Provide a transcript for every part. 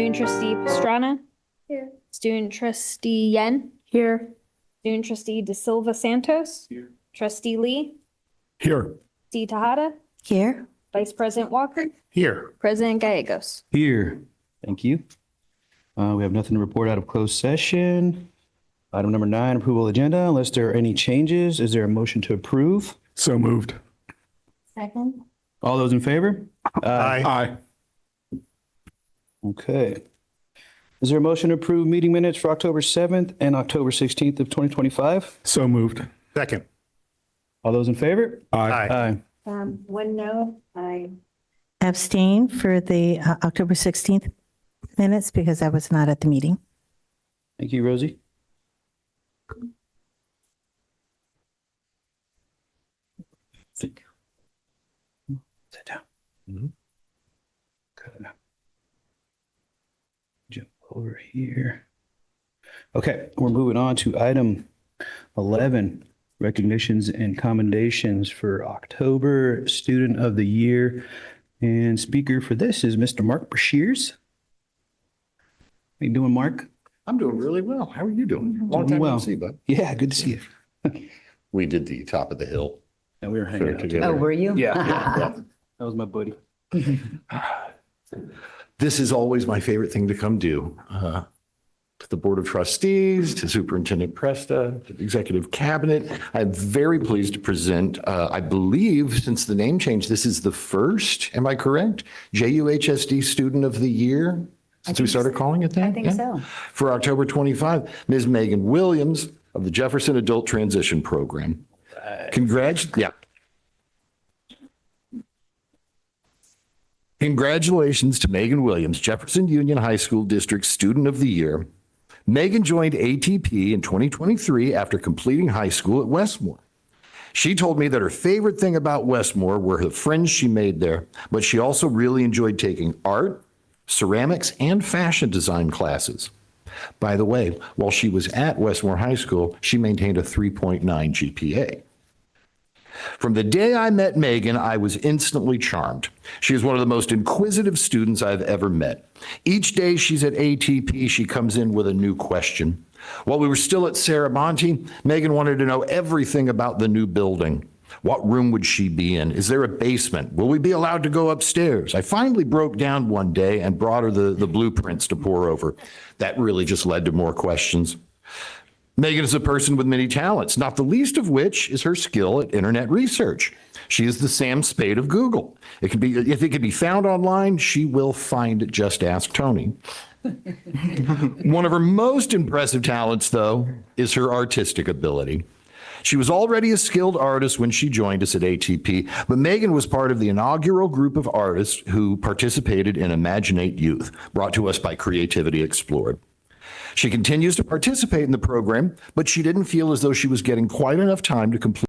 Student trustee Pastrana. Here. Student trustee Yen. Here. Student trustee De Silva Santos. Here. Trustee Lee. Here. Trustee Tahada. Here. Vice President Walker. Here. President Gallegos. Here. Thank you. We have nothing to report out of closed session. Item number 9, approval agenda. Unless there are any changes, is there a motion to approve? So moved. Second. All those in favor? Aye. Okay. Is there a motion to approve meeting minutes for October 7th and October 16th of 2025? So moved. Second. All those in favor? Aye. Aye. One no, I abstain for the October 16th minutes because I was not at the meeting. Thank you, Rosie. Sit down. Mhm. Good. Jump over here. Okay, we're moving on to item 11, recognitions and commendations for October Student of the Year. And speaker for this is Mr. Mark Brashears. How you doing, Mark? I'm doing really well. How are you doing? Long Doing time well. no see, bud. Yeah, good to see you. We did the top of the hill And we were hanging fair out together. Oh, were you? Yeah, Yeah. that was my buddy. This is always my favorite thing to come do. To the Board of Trustees, to Superintendent Presta, to the Executive Cabinet. I'm very pleased to present, I believe, since the name change, this is the first, am I correct? JUHSD Student of the Year, since we started calling it that? I think Yeah. so. For October 25, Ms. Megan Williams of the Jefferson Adult Transition Program. Yeah. Congratulations to Megan Williams, Jefferson Union High School District Student of the Year. Megan joined ATP in 2023 after completing high school at Westmore. She told me that her favorite thing about Westmore were the friends she made there, but she also really enjoyed taking art, ceramics, and fashion design classes. By the way, while she was at Westmore High School, she maintained a 3.9 GPA. From the day I met Megan, I was instantly charmed. She is one of the most inquisitive students I've ever met. Each day she's at ATP, she comes in with a new question. While we were still at Saramonte, Megan wanted to know everything about the new building. What room would she be in? Is there a basement? Will we be allowed to go upstairs? I finally broke down one day and brought her the blueprints to pour over. That really just led to more questions. Megan is a person with many talents, not the least of which is her skill at internet research. She is the Sam Spade of Google. If it can be found online, she will find it. Just ask Tony. One of her most impressive talents, though, is her artistic ability. She was already a skilled artist when she joined us at ATP, but Megan was part of the inaugural group of artists who participated in Imaginate Youth, brought to us by Creativity Explored. She continues to participate in the program, but she didn't feel as though she was getting quite enough time to complete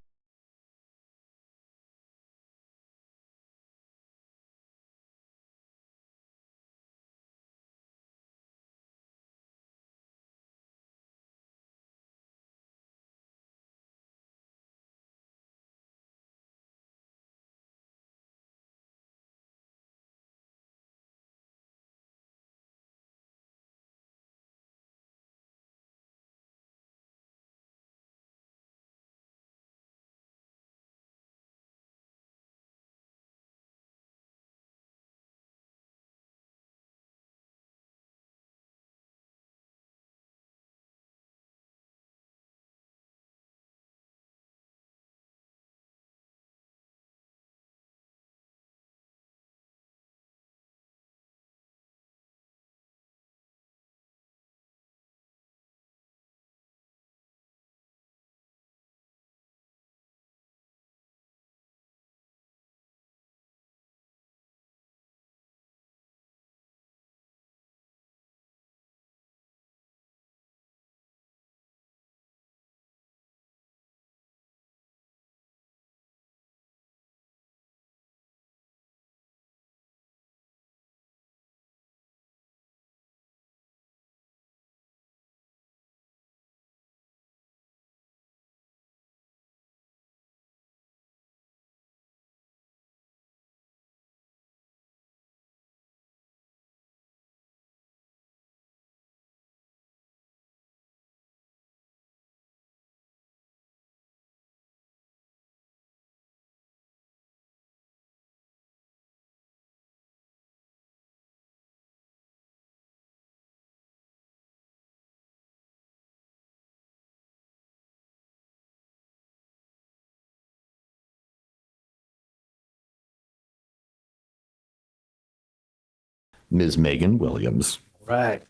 Ms. Megan Williams. Right.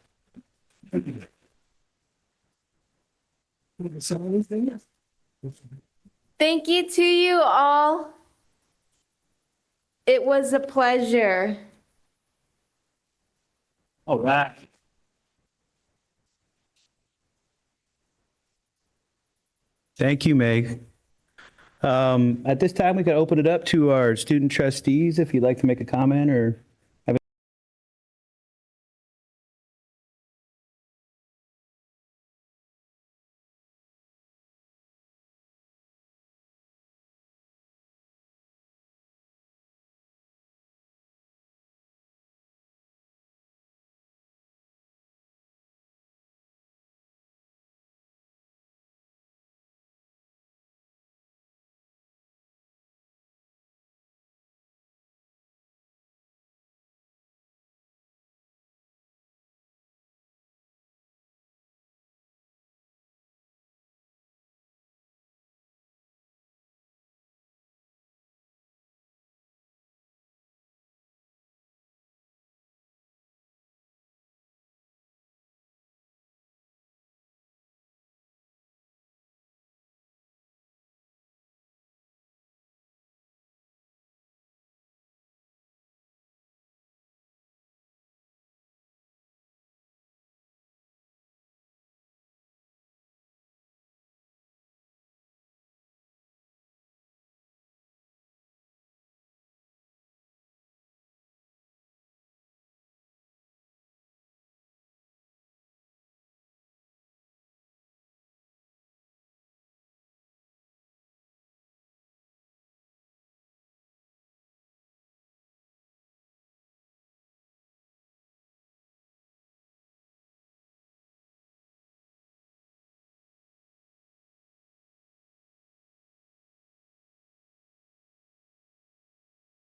Thank you to you all. It was a pleasure. All right. Thank you, Meg. At this time, we can open it up to our student trustees if you'd like to make a comment or have.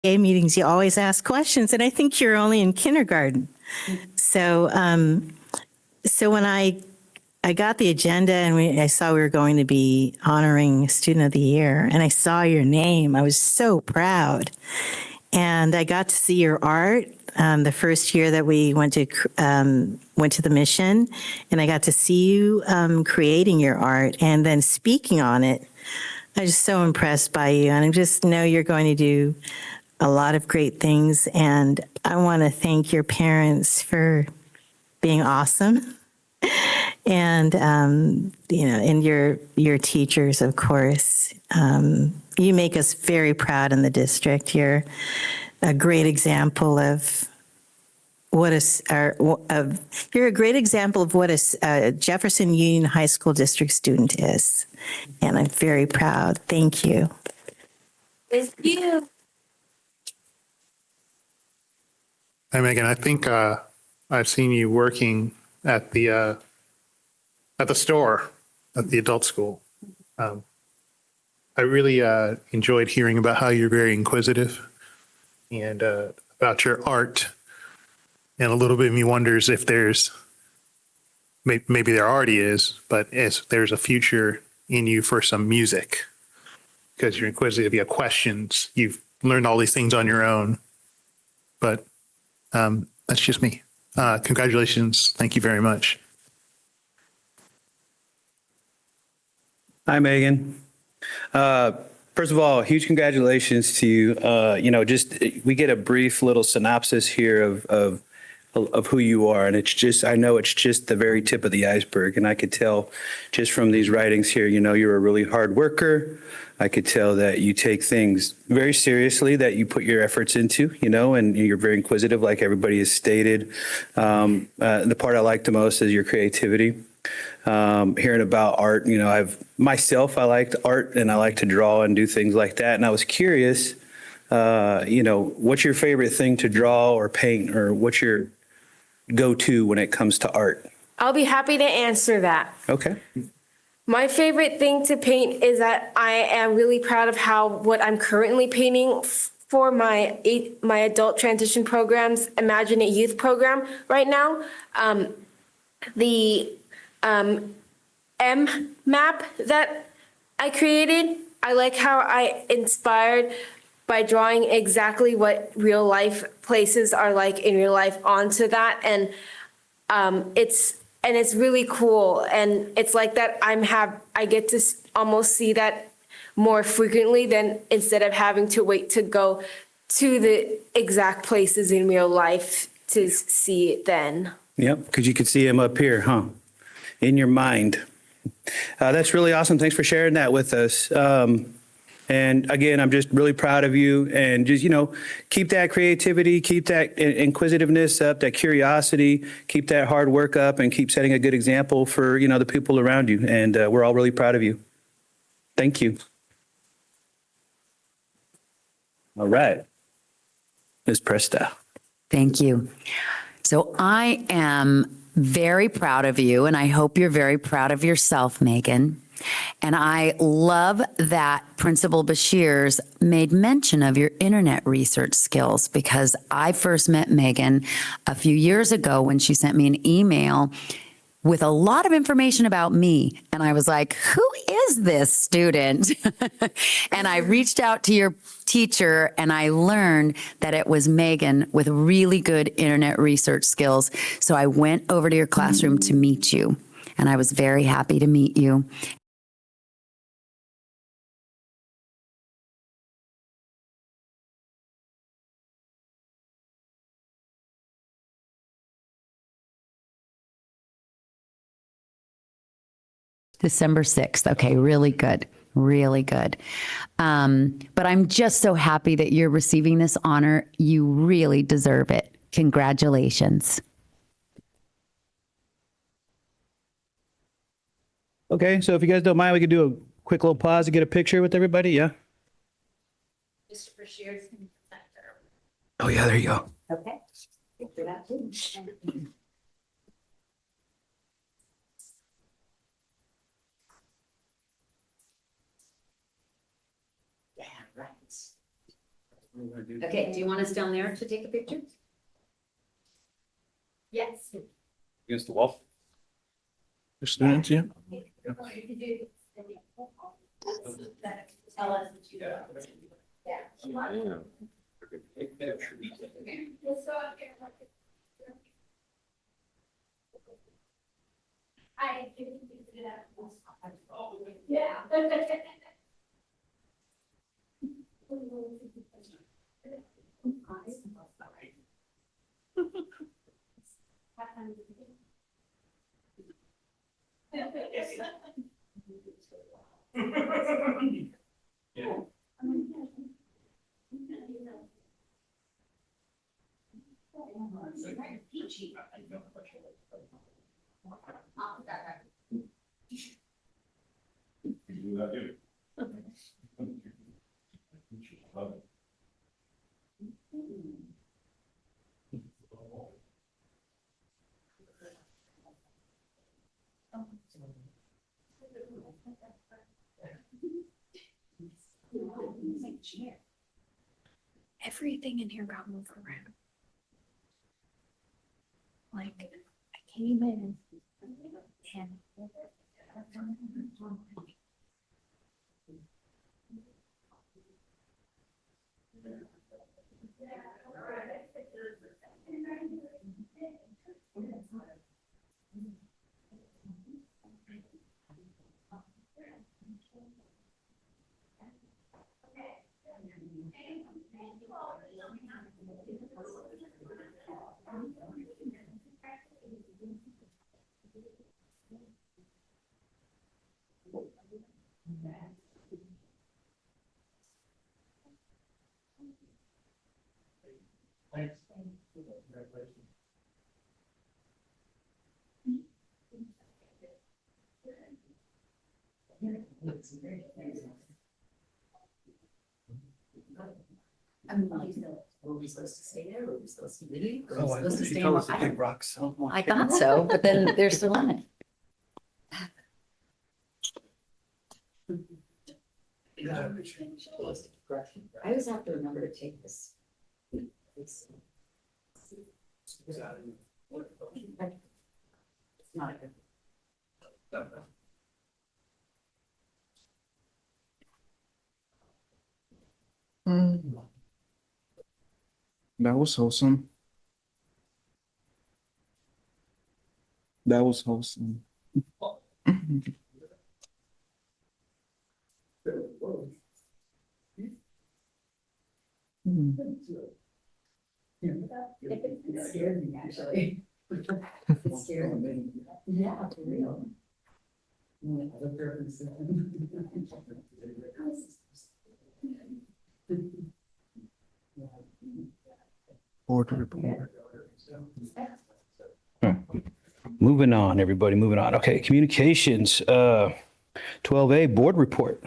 Meetings, you always ask questions, and I think you're only in kindergarten. So, so when I got the agenda and I saw we were going to be honoring Student of the Year, and I saw your name, I was so proud. And I got to see your art the first year that we went to the mission, and I got to see you creating your art and then speaking on it. I was so impressed by you, and I just know you're going to do a lot of great things. And I want to thank your parents for being awesome. And, and your teachers, of course. You make us very proud in the district. You're a great example of what you're a great example of what a Jefferson Union High School district student is. And I'm very proud. Thank you. Thank you. Hi, Megan. I think I've seen you working at the store at the adult school. I really enjoyed hearing about how you're very inquisitive and about your art. And a little bit of me wonders if there's, maybe there already is, but if there's a future in you for some music, because you're inquisitive, you have questions, you've learned all these things on your own. But that's just me. Congratulations. Thank you very much. Hi, Megan. First of all, huge congratulations to you. We get a brief little synopsis here of who you are, and I know it's just the very tip of the iceberg. And I could tell just from these writings here, you're a really hard worker. I could tell that you take things very seriously, that you put your efforts into, and you're very inquisitive, like everybody has stated. The part I like the most is your creativity. Hearing about art, I liked art and I like to draw and do things like that. And I was curious, what's your favorite thing to draw or paint, or what's your go-to when it comes to art? I'll be happy to answer that. Okay. My favorite thing to paint is that I am really proud of what I'm currently painting for my adult transition programs, Imagine It Youth program right now. The M map that I created, I like how I inspired by drawing exactly what real life places are like in real life onto that. And it's really cool. And it's like that I get to almost see that more frequently than instead of having to wait to go to the exact places in real life to see it then. Yep, because you could see him up here, huh? In your mind. That's really awesome. Thanks for sharing that with us. And again, I'm just really proud of you, and just, keep that creativity, keep that inquisitiveness up, that curiosity, keep that hard work up, and keep setting a good example for, the people around you. And we're all really proud of you. Thank you. All right. Ms. Presta. Thank you. So I am very proud of you, and I hope you're very proud of yourself, Megan. And I love that Principal Bashir's made mention of your internet research skills, because I first met Megan a few years ago when she sent me an email with a lot of information about me. And I was like, who is this student? And I reached out to your teacher and I learned that it was Megan with really good internet research skills. So I went over to your classroom to meet you, and I was very happy to meet you. December 6th. Okay, really good. Really good. But I'm just so happy that you're receiving this honor. You really deserve it. Congratulations. Okay, so if you guys don't mind, we could do a quick little pause to get a picture with everybody, yeah? Oh, yeah, there you go. Okay. Yeah, right. Okay, do you want us down there to take a picture? Yes. Against the wall? The students, yeah. Tell us. Yeah. Everything in here got moved around. Like, I came in and Were we supposed to stay there? Were we supposed to leave? Were we Oh, supposed to she stay? told us to take rocks. I thought so, but then they're still on it. I always have to remember to take this. It's not a good. That was wholesome. That was wholesome. Board report. Moving on, everybody, moving on. Okay, communications, 12A, board report.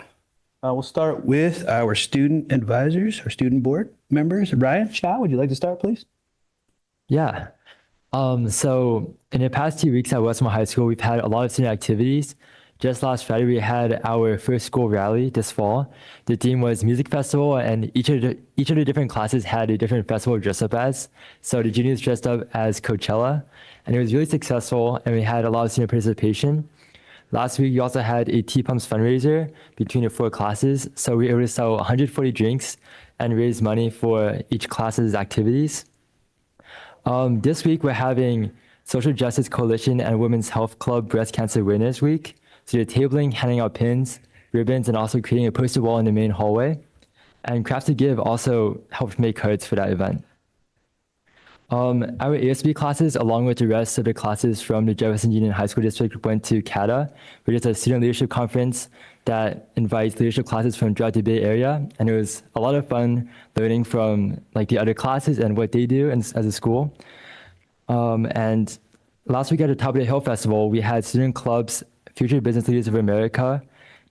We'll start with our student advisors, our student board members. Brian, Shaw, would you like to start, please? Yeah. So in the past 2 weeks at Westmore High School, we've had a lot of student activities. Just last Friday, we had our first school rally this fall. The theme was music festival, and each of the different classes had a different festival to dress up as. So the juniors dressed up as Coachella, and it was really successful, and we had a lot of student participation. Last week, we also had a T-Pumps fundraiser between the 4 classes. So we were able to sell 140 drinks and raise money for each class's activities. This week, we're having Social Justice Coalition and Women's Health Club Breast Cancer Awareness Week. So you're tabling, handing out pins, ribbons, and also creating a poster wall in the main hallway. And Crafts to Give also helped make cards for that event. Our ASB classes, along with the rest of the classes from the Jefferson Union High School District, went to CATA, which is a student leadership conference that invites leadership classes from throughout the Bay Area. And it was a lot of fun learning from like the other classes and what they do as a school. And last week at the Top of the Hill Festival, we had student clubs, Future Business Leaders of America,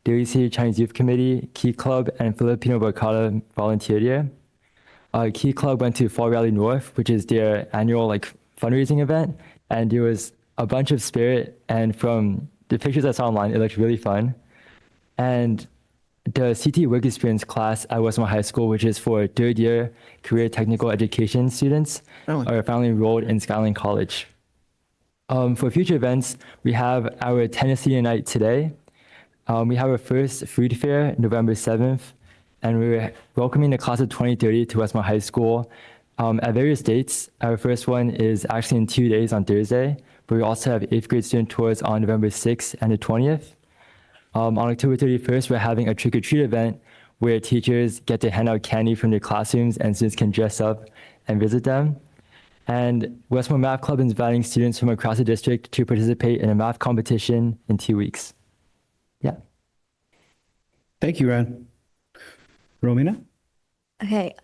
Daly City Chinese Youth Committee, Key Club, and Filipino Barkada volunteered here. Key Club went to Fall Rally North, which is their annual fundraising event, and there was a bunch of spirit, and from the pictures I saw online, it looked really fun. And the CT Work Experience class at Westmore High School, which is for third-year career technical education students, are finally enrolled in Skyline College. For future events, we have our tennis senior night today. We have our first food fair November 7th, and we're welcoming the class of 2030 to Westmore High School at various dates. Our first one is actually in 2 days on Thursday, but we also have 8th grade student tours on November 6th and the 20th. On October 31st, we're having a trick-or-treat event where teachers get to hand out candy from their classrooms and students can dress up and visit them. And Westmore Math Club is inviting students from across the district to participate in a math competition in 2 weeks. Yeah. Thank you, Ryan. Romina? Okay,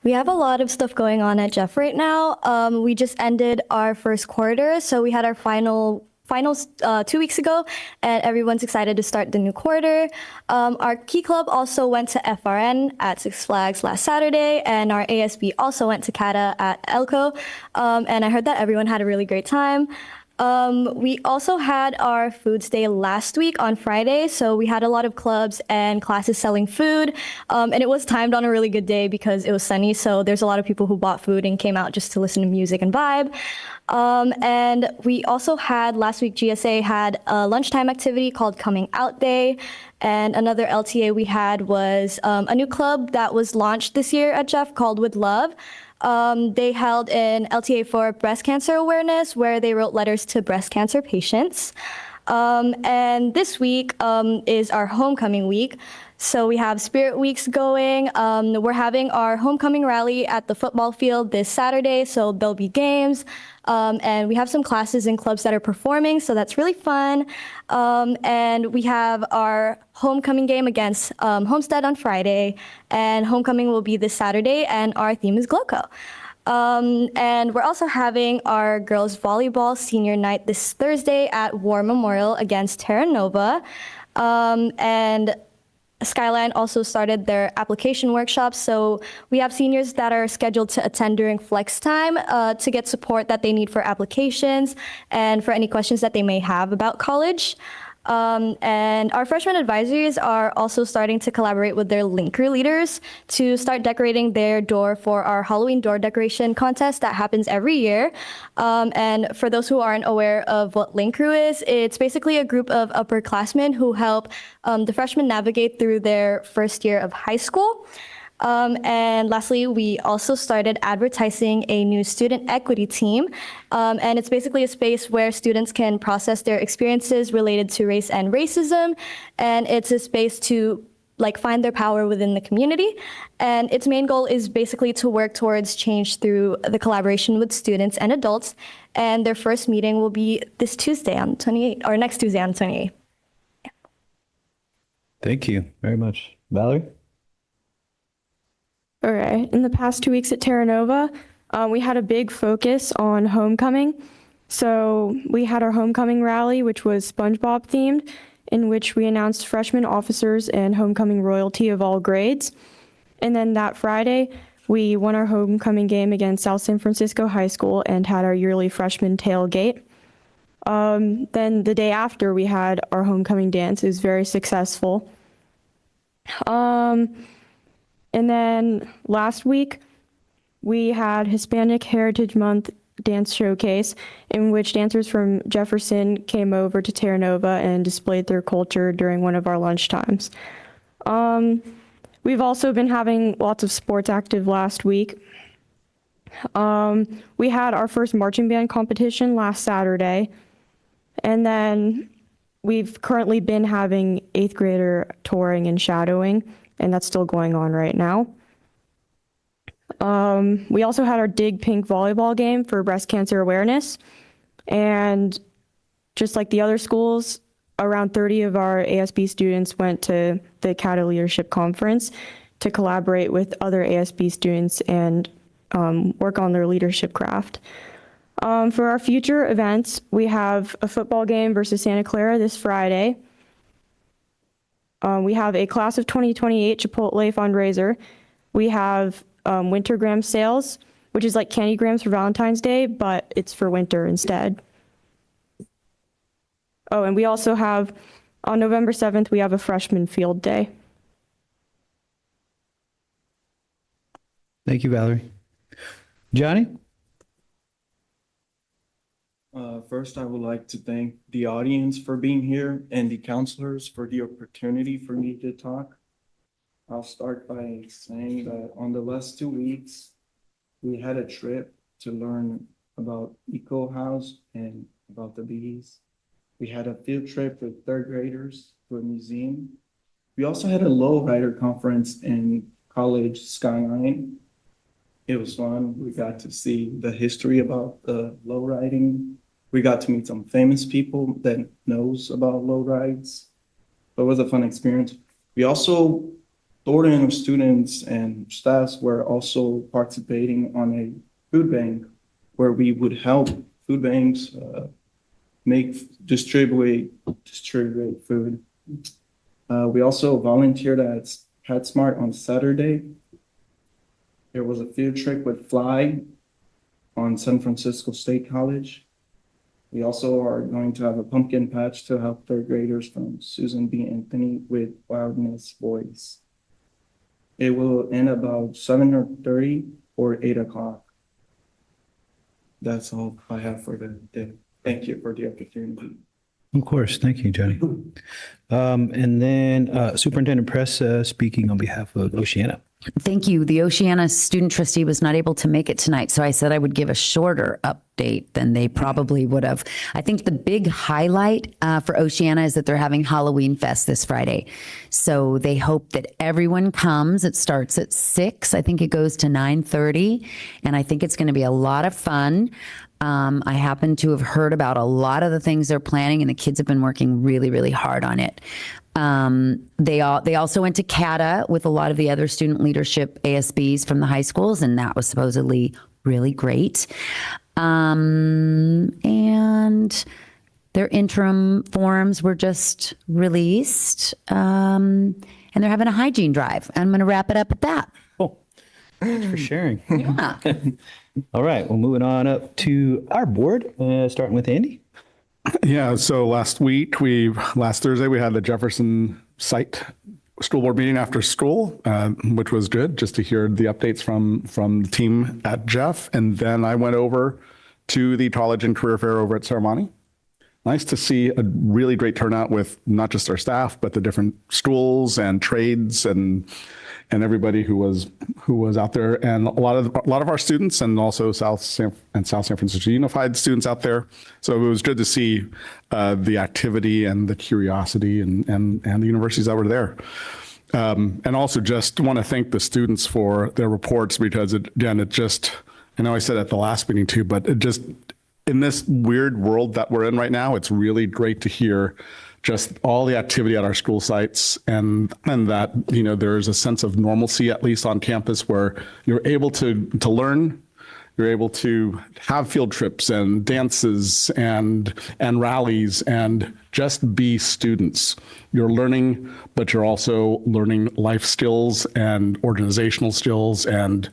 we have a lot of stuff going on at Jeff right now. We just ended our first quarter, so we had our finals 2 weeks ago, and everyone's excited to start the new quarter. Our Key Club also went to FRN at Six Flags last Saturday, and our ASB also went to CATA at Elko, and I heard that everyone had a really great time. We also had our Foods Day last week on Friday, so we had a lot of clubs and classes selling food, and it was timed on a really good day because it was sunny, so there's a lot of people who bought food and came out just to listen to music and vibe. And we also had, last week GSA had a lunchtime activity called Coming Out Day, and another LTA we had was a new club that was launched this year at Jeff called With Love. They held an LTA for breast cancer awareness where they wrote letters to breast cancer patients. And this week is our homecoming week. So we have Spirit Weeks going. We're having our homecoming rally at the football field this Saturday, so there'll be games. And we have some classes and clubs that are performing, so that's really fun. And we have our homecoming game against Homestead on Friday, and homecoming will be this Saturday, and our theme is Gloco. And we're also having our girls volleyball senior night this Thursday at War Memorial against Terra Nova. And Skyline also started their application workshops, so we have seniors that are scheduled to attend during flex time to get support that they need for applications and for any questions that they may have about college. And our freshman advisories are also starting to collaborate with their linker leaders to start decorating their door for our Halloween door decoration contest that happens every year. And for those who aren't aware of what Link Crew is, it's basically a group of upperclassmen who help the freshmen navigate through their first year of high school. And lastly, we also started advertising a new student equity team. And it's basically a space where students can process their experiences related to race and racism. And it's a space to find their power within the community. And its main goal is basically to work towards change through the collaboration with students and adults. And their first meeting will be this Tuesday on 28th, or next Tuesday on 28th. Thank you very much. Valerie? Okay. In the past 2 weeks at Terra Nova, we had a big focus on homecoming. So we had our homecoming rally, which was SpongeBob themed, in which we announced freshman officers and homecoming royalty of all grades. And then that Friday, we won our homecoming game against South San Francisco High School and had our yearly freshman tailgate. Then the day after, we had our homecoming dance. It was very successful. And then last week, we had Hispanic Heritage Month dance showcase, in which dancers from Jefferson came over to Terra Nova and displayed their culture during one of our lunch times. We've also been having lots of sports active last week. We had our first marching band competition last Saturday, and then we've currently been having 8th grader touring and shadowing, and that's still going on right now. We also had our Dig Pink volleyball game for breast cancer awareness. And just like the other schools, around 30 of our ASB students went to the CATA Leadership Conference to collaborate with other ASB students and work on their leadership craft. For our future events, we have a football game versus Santa Clara this Friday. We have a class of 2028 Chipotle fundraiser. We have wintergram sales, which is like candy grams for Valentine's Day, but it's for winter instead. Oh, and we also have, on November 7th, we have a freshman field day. Thank you, Valerie. Johnny? First, I would like to thank the audience for being here and the counselors for the opportunity for me to talk. I'll start by saying that on the last 2 weeks, we had a trip to learn about Eco House and about the bees. We had a field trip with 3rd graders to a museum. We also had a lowrider conference in College Skyline. It was fun. We got to see the history about the lowriding. We got to meet some famous people that knows about lowrides. So it was a fun experience. We also, Thornton students and staffs were also participating on a food bank where we would help food banks distribute food. We also volunteered at PetSmart on Saturday. There was a field trip with Fly on San Francisco State College. We also are going to have a pumpkin patch to help 3rd graders from Susan B. Anthony with Wildness Boys. It will end about 7:30 or 8 o'clock. That's all I have for the day. Thank you for the opportunity. Of course. Thank you, Johnny. And then Superintendent Press speaking on behalf of Oceana. Thank you. The Oceana student trustee was not able to make it tonight, so I said I would give a shorter update than they probably would have. I think the big highlight for Oceana is that they're having Halloween Fest this Friday. So they hope that everyone comes. It starts at 6. I think it goes to 9:30, and I think it's going to be a lot of fun. I happen to have heard about a lot of the things they're planning, and the kids have been working really, really hard on it. They also went to CATA with a lot of the other student leadership ASBs from the high schools, and that was supposedly really great. And their interim forms were just released, and they're having a hygiene drive. I'm going to wrap it up at that. Oh, thanks for sharing. Yeah. All right. Well, moving on up to our board, starting with Andy. Yeah, so last Thursday, we had the Jefferson site school board meeting after school, which was good, just to hear the updates from the team at Jeff. And then I went over to the college and career fair over at Ceremony. Nice to see a really great turnout with not just our staff, but the different schools and trades and everybody who was out there, and a lot of our students, and also South San Francisco Unified students out there. So it was good to see the activity and the curiosity and the universities that were there. And also just want to thank the students for their reports, because I know I said at the last meeting too, but it just, in this weird world that we're in right now, it's really great to hear just all the activity at our school sites, and that, there is a sense of normalcy, at least on campus, where you're able to learn, you're able to have field trips and dances and rallies and just be students. You're learning, but you're also learning life skills and organizational skills. And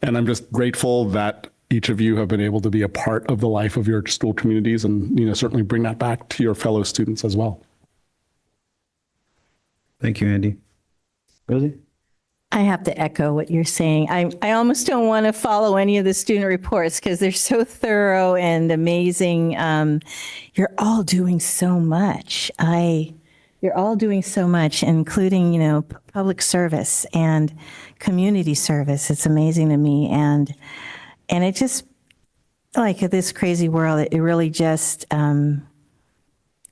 I'm just grateful that each of you have been able to be a part of the life of your school communities, and, certainly bring that back to your fellow students as well. Thank you, Andy. Rosie? I have to echo what you're saying. I almost don't want to follow any of the student reports because they're so thorough and amazing. You're all doing so much. You're all doing so much, including, public service and community service. It's amazing to me. And it just, like this crazy world, it really just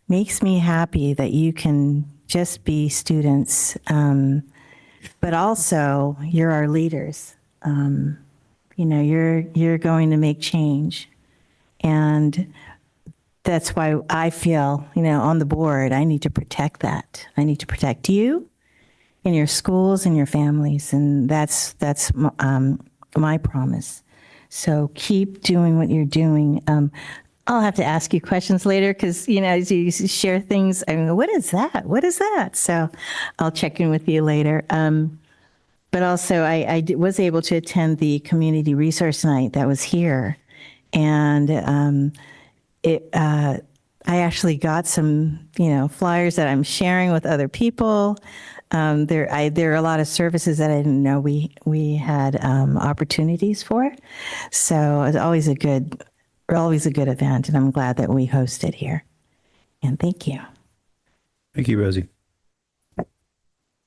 makes me happy that you can just be students, but also you're our leaders. You're going to make change, and that's why I feel, on the board, I need to protect that. I need to protect you and your schools and your families, and that's my promise. So keep doing what you're doing. I'll have to ask you questions later because, as you share things, I mean, what is that? What is that? So I'll check in with you later. But also, I was able to attend the community resource night that was here. And I actually got some, flyers that I'm sharing with other people. There are a lot of services that I didn't know we had opportunities for. So it's always a good event, and I'm glad that we hosted here. And thank you. Thank you, Rosie.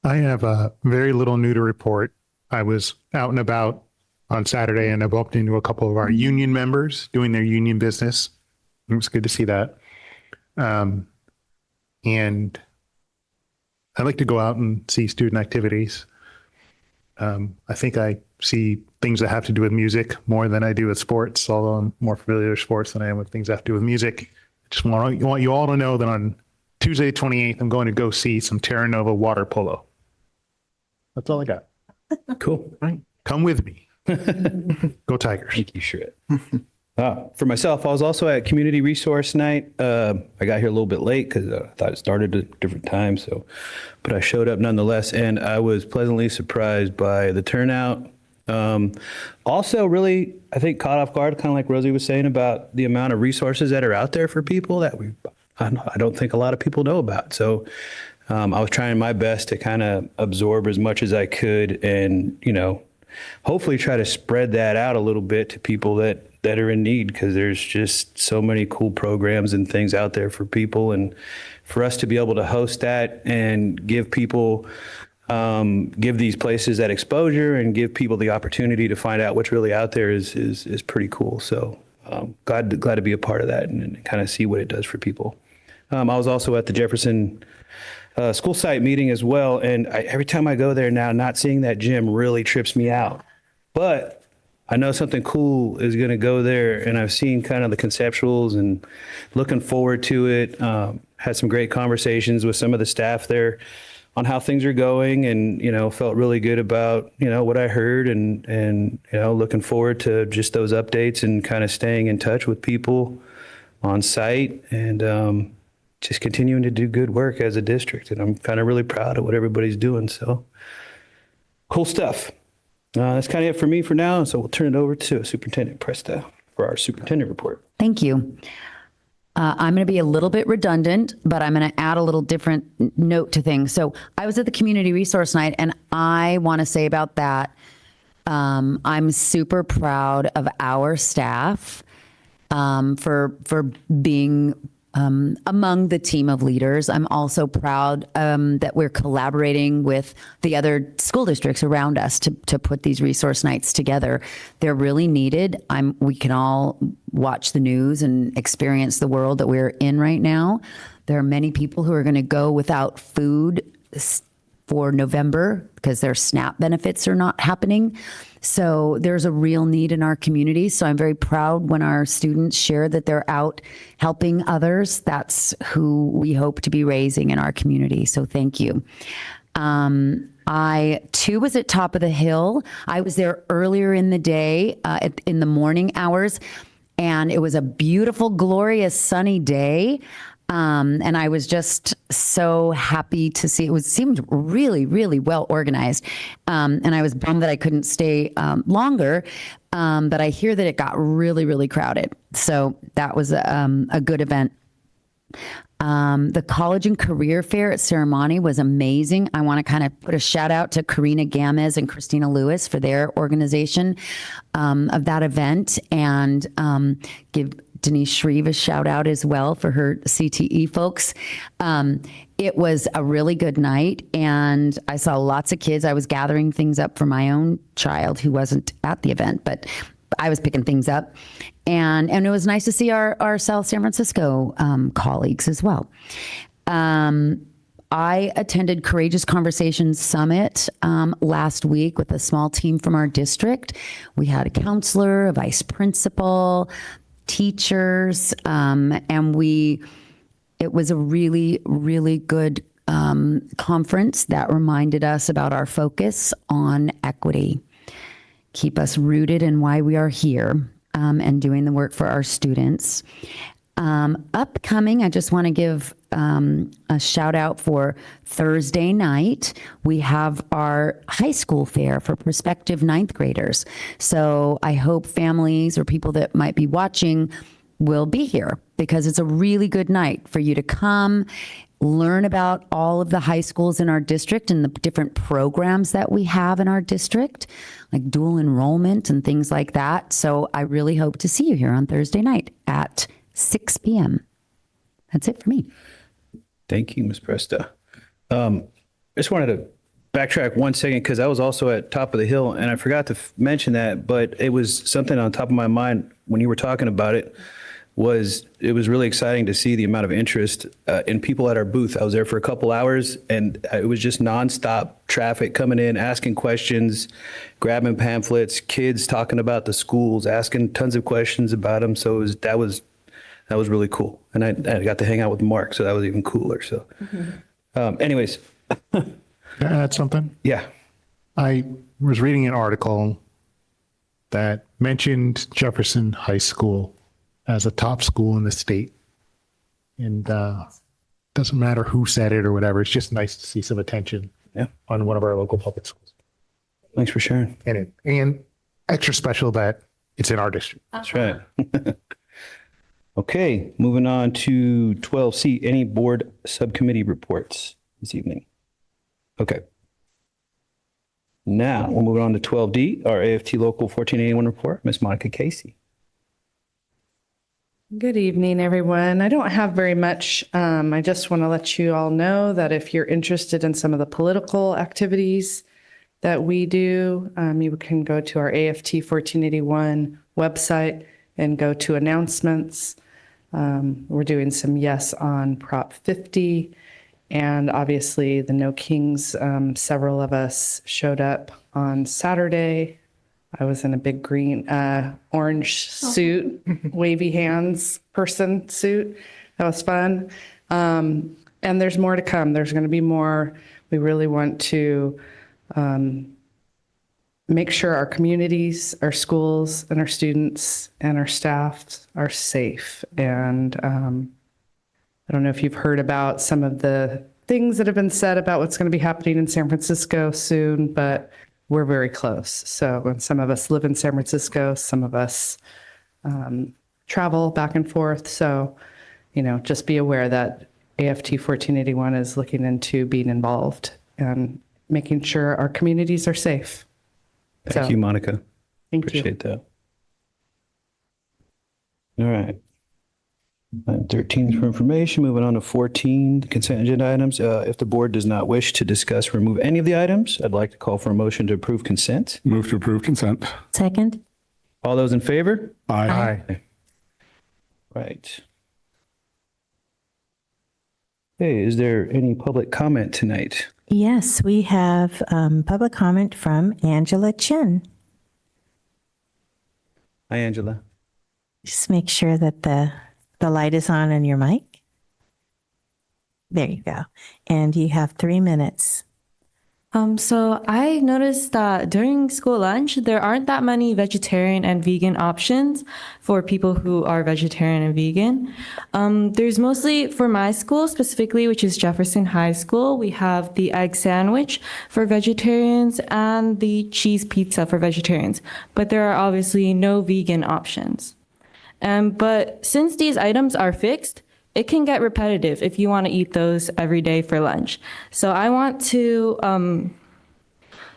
I have very little new to report. I was out and about on Saturday, and I bumped into a couple of our union members doing their union business. It was good to see that. And I like to go out and see student activities. I think I see things that have to do with music more than I do with sports, although I'm more familiar with sports than I am with things that have to do with music. I just want you all to know that on Tuesday, 28th, I'm going to go see some Terra Nova water polo. That's all I got. Cool. Right. Come with me. Go Tigers. Thank you, Shred. For myself, I was also at Community Resource Night. I got here a little bit late because I thought it started at a different time. But I showed up nonetheless, and I was pleasantly surprised by the turnout. Also, really, I think caught off guard, kind of like Rosie was saying about the amount of resources that are out there for people that I don't think a lot of people know about. So I was trying my best to kind of absorb as much as I could, and hopefully try to spread that out a little bit to people that are in need, because there's just so many cool programs and things out there for people. And for us to be able to host that and give people, give these places that exposure and give people the opportunity to find out what's really out there is pretty cool. So glad to be a part of that and kind of see what it does for people. I was also at the Jefferson school site meeting as well. And every time I go there now, not seeing that gym really trips me out. But I know something cool is going to go there, and I've seen kind of the conceptuals and looking forward to it. Had some great conversations with some of the staff there on how things are going, and felt really good about what I heard, and looking forward to just those updates and kind of staying in touch with people on site, and just continuing to do good work as a district. And I'm kind of really proud of what everybody's doing. So cool stuff. That's kind of it for me for now. So we'll turn it over to Superintendent Presta for our superintendent report. Thank you. I'm going to be a little bit redundant, but I'm going to add a little different note to things. So I was at the community resource night, and I want to say about that, I'm super proud of our staff for being among the team of leaders. I'm also proud that we're collaborating with the other school districts around us to put these resource nights together. They're really needed. We can all watch the news and experience the world that we're in right now. There are many people who are going to go without food for November because their SNAP benefits are not happening. So there's a real need in our community. So I'm very proud when our students share that they're out helping others. That's who we hope to be raising in our community. So thank you. I too was at Top of the Hill. I was there earlier in the day, in the morning hours, and it was a beautiful, glorious, sunny day. And I was just so happy to see it seemed really, really well organized. And I was bummed that I couldn't stay longer. But I hear that it got really, really crowded. So that was a good event. The College and Career Fair at Ceremony was amazing. I want to kind of put a shout out to Karina Gamez and Christina Lewis for their organization of that event, and give Denise Shreve a shout out as well for her CTE folks. It was a really good night, and I saw lots of kids. I was gathering things up for my own child who wasn't at the event, but I was picking things up. And it was nice to see our South San Francisco colleagues as well. I attended Courageous Conversations Summit last week with a small team from our district. We had a counselor, a vice principal, teachers, and it was a really, really good conference that reminded us about our focus on equity. Keep us rooted in why we are here and doing the work for our students. Upcoming, I just want to give a shout out for Thursday night. We have our high school fair for prospective ninth graders. So I hope families or people that might be watching will be here, because it's a really good night for you to come, learn about all of the high schools in our district and the different programs that we have in our district, like dual enrollment and things like that. So I really hope to see you here on Thursday night at 6 p.m. That's it for me. Thank you, Ms. Presta. I just wanted to backtrack 1 second, because I was also at Top of the Hill, and I forgot to mention that, but it was something on top of my mind when you were talking about it. It was really exciting to see the amount of interest in people at our booth. I was there for a couple hours, and it was just nonstop traffic coming in, asking questions, grabbing pamphlets, kids talking about the schools, asking tons of questions about them. So that was really cool. And I got to hang out with Mark, so that was even cooler. So anyways. Can I add something? Yeah. I was reading an article that mentioned Jefferson High School as a top school in the state. And doesn't matter who said it or whatever. It's just nice to see some attention on one of our local public schools. Thanks for sharing. And extra special that it's in our district. That's right. Okay, moving on to 12C, any board subcommittee reports this evening? Okay. Now we'll move on to 12D, our AFT Local 1481 report. Ms. Monica Casey. Good evening, everyone. I don't have very much. I just want to let you all know that if you're interested in some of the political activities that we do, you can go to our AFT 1481 website and go to announcements. We're doing some yes on Prop 50, and obviously the No Kings. Several of us showed up on Saturday. I was in a big green, orange suit, wavy hands person suit. That was fun. And there's more to come. There's going to be more. We really want to make sure our communities, our schools, and our students and our staff are safe. And I don't know if you've heard about some of the things that have been said about what's going to be happening in San Francisco soon, but we're very close. So, and some of us live in San Francisco, some of us travel back and forth. So, just be aware that AFT 1481 is looking into being involved and making sure our communities are safe. Thank you, Monica. Thank you. Appreciate that. All right. Item 13 is for information. Moving on to 14, consent agenda items. If the board does not wish to discuss or remove any of the items, I'd like to call for a motion to approve consent. Move to approve consent. Second? All those in favor? Aye. Right. Hey, is there any public comment tonight? Yes, we have public comment from Angela Chen. Hi, Angela. Just make sure that the light is on your mic. There you go. And you have 3 minutes. So I noticed that during school lunch, there aren't that many vegetarian and vegan options for people who are vegetarian and vegan. There's mostly for my school specifically, which is Jefferson High School. We have the egg sandwich for vegetarians and the cheese pizza for vegetarians, but there are obviously no vegan options. But since these items are fixed, it can get repetitive if you want to eat those every day for lunch. So I want to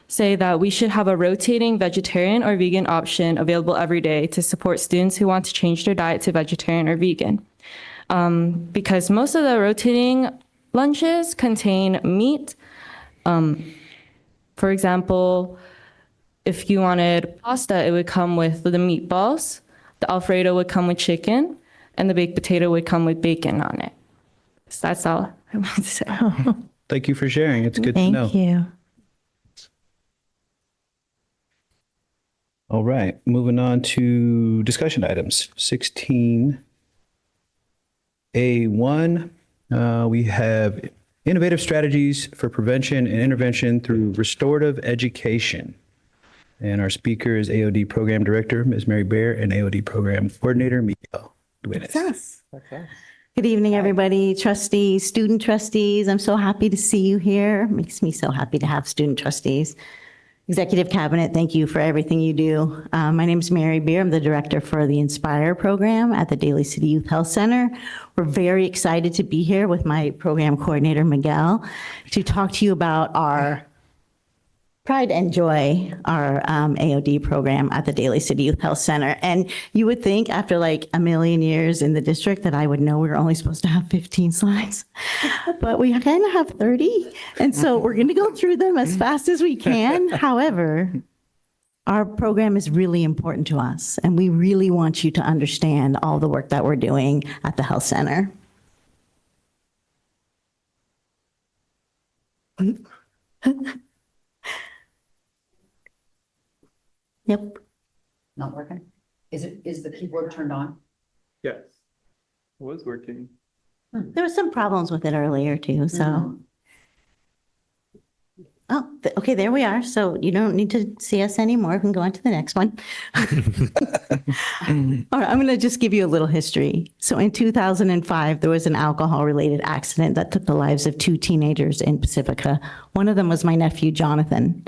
say that we should have a rotating vegetarian or vegan option available every day to support students who want to change their diet to vegetarian or vegan. Because most of the rotating lunches contain meat. For example, if you wanted pasta, it would come with the meatballs. The Alfredo would come with chicken. And the baked potato would come with bacon on it. So that's all I want to say. Thank you for sharing. It's good to know. Thank you. All right, moving on to discussion items. 16A1, we have innovative strategies for prevention and intervention through restorative education. And our speaker is AOD Program Director, Ms. Mary Bear, and AOD Program Coordinator, Miguel. That's us. Good evening, everybody, trustees, student trustees. I'm so happy to see you here. Makes me so happy to have student trustees. Executive Cabinet, thank you for everything you do. My name is Mary Beer. I'm the director for the Inspire program at the Daly City Youth Health Center. We're very excited to be here with my program coordinator, Miguel, to talk to you about our Pride and Joy, our AOD program at the Daly City Youth Health Center. And you would think after like a million years in the district that I would know we were only supposed to have 15 slides, but we kind of have 30. And so we're going to go through them as fast as we can. However, our program is really important to us, and we really want you to understand all the work that we're doing at the health center. Yep. Not working? Is the keyboard turned on? Yes, it was working. There was some problems with it earlier too, so. Oh, okay, there we are. So you don't need to see us anymore. We can go on to the next one. All right, I'm going to just give you a little history. So in 2005, there was an alcohol-related accident that took the lives of 2 teenagers in Pacifica. One of them was my nephew, Jonathan.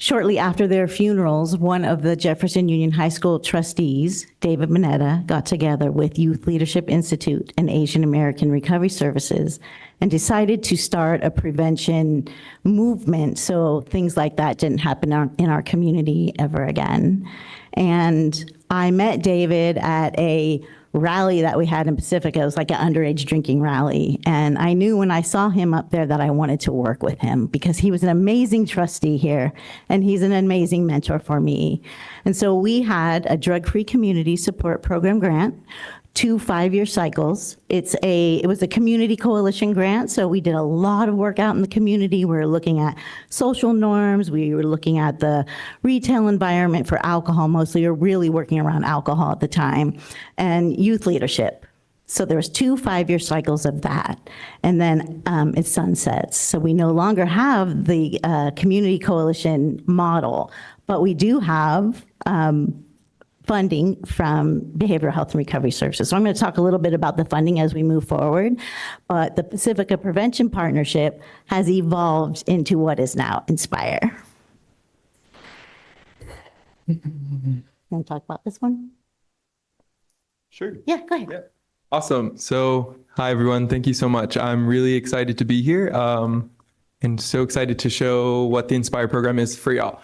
Shortly after their funerals, one of the Jefferson Union High School trustees, David Mineta, got together with Youth Leadership Institute and Asian American Recovery Services and decided to start a prevention movement so things like that didn't happen in our community ever again. And I met David at a rally that we had in Pacifica. It was like an underage drinking rally. And I knew when I saw him up there that I wanted to work with him because he was an amazing trustee here and he's an amazing mentor for me. And so we had a drug-free community support program grant, 2 5-year cycles. It was a community coalition grant, so we did a lot of work out in the community. We were looking at social norms. We were looking at the retail environment for alcohol mostly, or really working around alcohol at the time, and youth leadership. So there was 2 5-year cycles of that, and then it sunsets. So we no longer have the community coalition model, but we do have funding from Behavioral Health and Recovery Services. So I'm going to talk a little bit about the funding as we move forward, but the Pacifica Prevention Partnership has evolved into what is now Inspire. Want to talk about this one? Sure. Yeah, go ahead. Yeah. Awesome. So, hi everyone. Thank you so much. I'm really excited to be here. and so excited to show what the Inspire program is for y'all.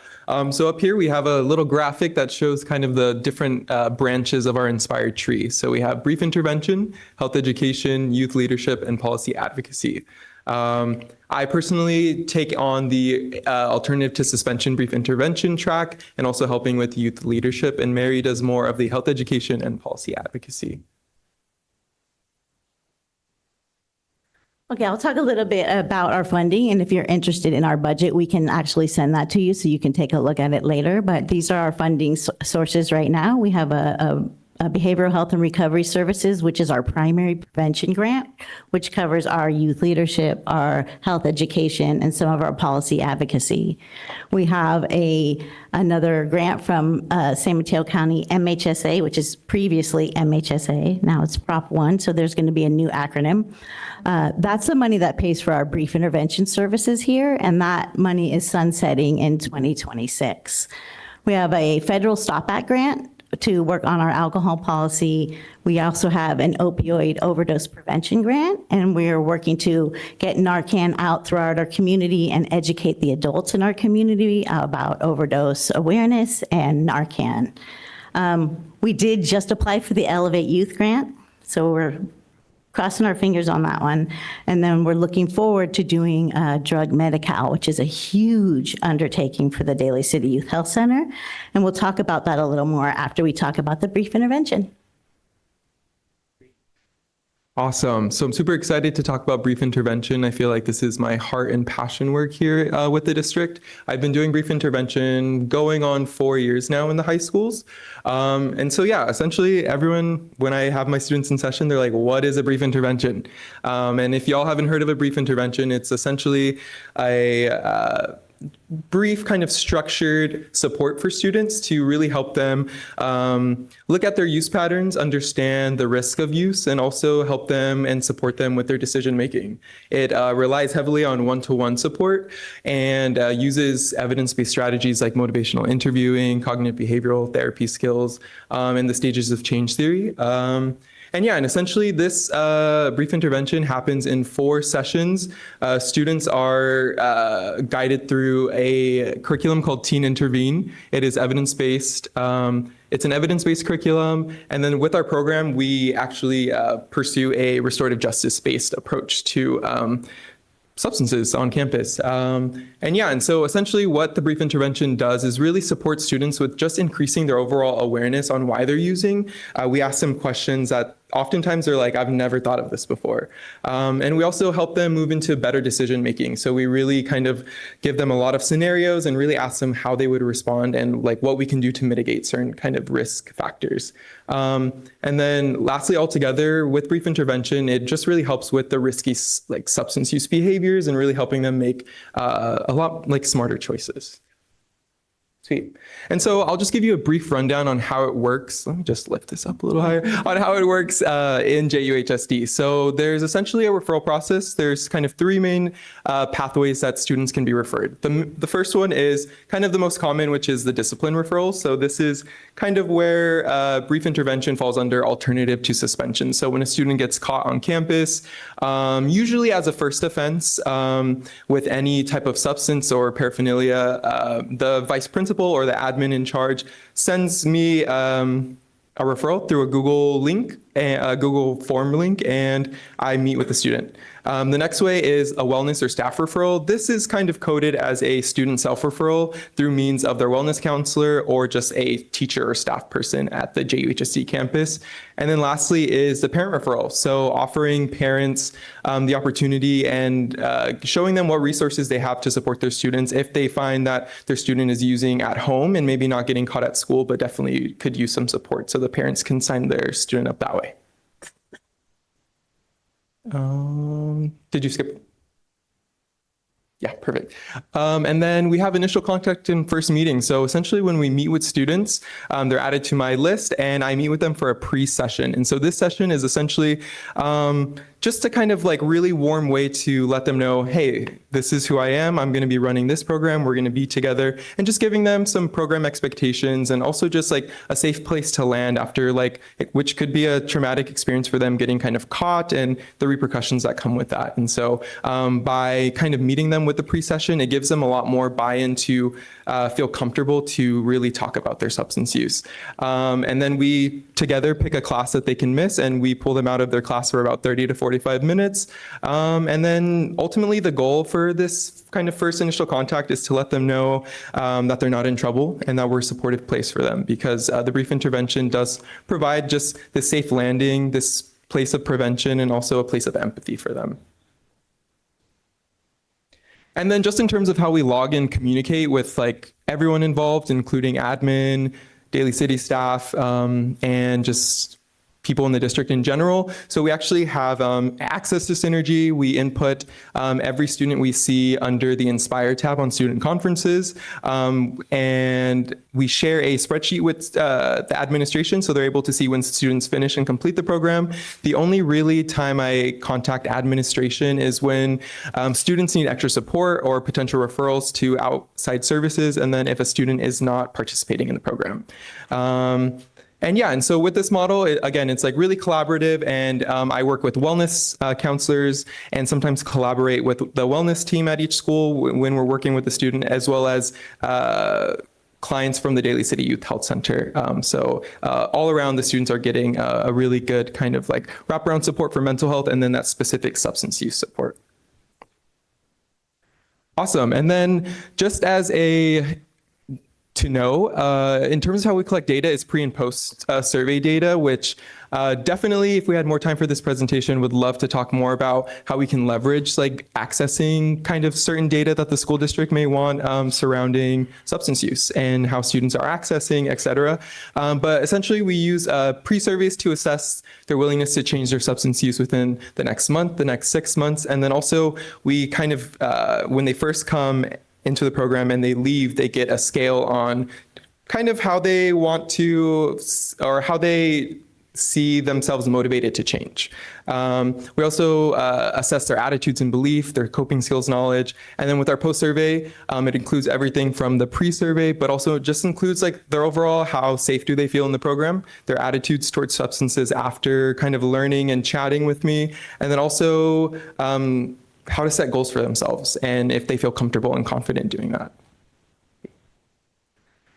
So up here we have a little graphic that shows kind of the different branches of our Inspire tree. So we have brief intervention, health education, youth leadership, and policy advocacy. I personally take on the alternative to suspension brief intervention track and also helping with youth leadership, and Mary does more of the health education and policy advocacy. Okay, I'll talk a little bit about our funding, and if you're interested in our budget, we can actually send that to you so you can take a look at it later. But these are our funding sources right now. We have a behavioral health and recovery services, which is our primary prevention grant, which covers our youth leadership, our health education, and some of our policy advocacy. We have another grant from San Mateo County MHSA, which is previously MHSA. Now it's Prop 1, so there's going to be a new acronym. That's the money that pays for our brief intervention services here, and that money is sunsetting in 2026. We have a federal Stop Act grant to work on our alcohol policy. We also have an opioid overdose prevention grant, and we're working to get Narcan out throughout our community and educate the adults in our community about overdose awareness and Narcan. We did just apply for the Elevate Youth grant, so we're crossing our fingers on that one. And then we're looking forward to doing drug Medi-Cal, which is a huge undertaking for the Daly City Youth Health Center. And we'll talk about that a little more after we talk about the brief intervention. Awesome. So I'm super excited to talk about brief intervention. I feel like this is my heart and passion work here with the district. I've been doing brief intervention going on 4 years now in the high schools. And so, yeah, essentially everyone, when I have my students in session, they're like, what is a brief intervention? And if y'all haven't heard of a brief intervention, it's essentially a brief kind of structured support for students to really help them look at their use patterns, understand the risk of use, and also help them and support them with their decision making. It relies heavily on one-to-one support and uses evidence-based strategies like motivational interviewing, cognitive behavioral therapy skills, and the stages of change theory. And yeah, and essentially this brief intervention happens in 4 sessions. Students are guided through a curriculum called Teen Intervene. It is evidence-based. It's an evidence-based curriculum. And then with our program, we actually pursue a restorative justice-based approach to substances on campus. And yeah, and so essentially what the brief intervention does is really support students with just increasing their overall awareness on why they're using. We ask them questions that oftentimes they're like, I've never thought of this before. And we also help them move into better decision making. So we really kind of give them a lot of scenarios and really ask them how they would respond and like what we can do to mitigate certain kind of risk factors. And then lastly, altogether with brief intervention, it just really helps with the risky like substance use behaviors and really helping them make a lot like smarter choices. Sweet. And so I'll just give you a brief rundown on how it works. Let me just lift this up a little higher on how it works in JUHSD. So there's essentially a referral process. There's kind of 3 main pathways that students can be referred. The first one is kind of the most common, which is the discipline referral. So this is kind of where brief intervention falls under alternative to suspension. So when a student gets caught on campus, usually as a first offense with any type of substance or paraphernalia, the vice principal or the admin in charge sends me a referral through a Google link, a Google form link, and I meet with the student. The next way is a wellness or staff referral. This is kind of coded as a student self-referral through means of their wellness counselor or just a teacher or staff person at the JUHSD campus. And then lastly is the parent referral. So offering parents the opportunity and showing them what resources they have to support their students if they find that their student is using at home and maybe not getting caught at school, but definitely could use some support so the parents can sign their student up that way. Did you skip? Yeah, perfect. And then we have initial contact and first meeting. So essentially when we meet with students, they're added to my list and I meet with them for a pre-session. And so this session is essentially just a kind of like really warm way to let them know, hey, this is who I am. I'm going to be running this program. We're going to be together, and just giving them some program expectations and also just like a safe place to land after like, which could be a traumatic experience for them getting kind of caught and the repercussions that come with that. And so by kind of meeting them with the pre-session, it gives them a lot more buy-in to feel comfortable to really talk about their substance use. And then we together pick a class that they can miss, and we pull them out of their class for about 30 to 45 minutes. And then ultimately the goal for this kind of first initial contact is to let them know that they're not in trouble and that we're a supportive place for them, because the brief intervention does provide just this safe landing, this place of prevention, and also a place of empathy for them. And then just in terms of how we log and communicate with like everyone involved, including admin, Daly City staff, and just people in the district in general. So we actually have access to Synergy. We input every student we see under the Inspire tab on student conferences. And we share a spreadsheet with the administration so they're able to see when students finish and complete the program. The only really time I contact administration is when students need extra support or potential referrals to outside services, and then if a student is not participating in the program. And so with this model, again, it's like really collaborative, and I work with wellness counselors and sometimes collaborate with the wellness team at each school when we're working with the student, as well as clients from the Daly City Youth Health Center. So all around, the students are getting a really good kind of like wraparound support for mental health, and then that specific substance use support. Awesome. And then just as to know, in terms of how we collect data, is pre and post survey data, which definitely, if we had more time for this presentation, would love to talk more about how we can leverage like accessing kind of certain data that the school district may want surrounding substance use and how students are accessing, et cetera. But essentially, we use pre-surveys to assess their willingness to change their substance use within the next month, the next 6 months. And then also, we kind of, when they first come into the program and they leave, they get a scale on kind of how they want to, or how they see themselves motivated to change. We also assess their attitudes and belief, their coping skills, knowledge. And then with our post-survey, it includes everything from the pre-survey, but also just includes like their overall, how safe do they feel in the program, their attitudes towards substances after kind of learning and chatting with me. And then also, how to set goals for themselves and if they feel comfortable and confident doing that.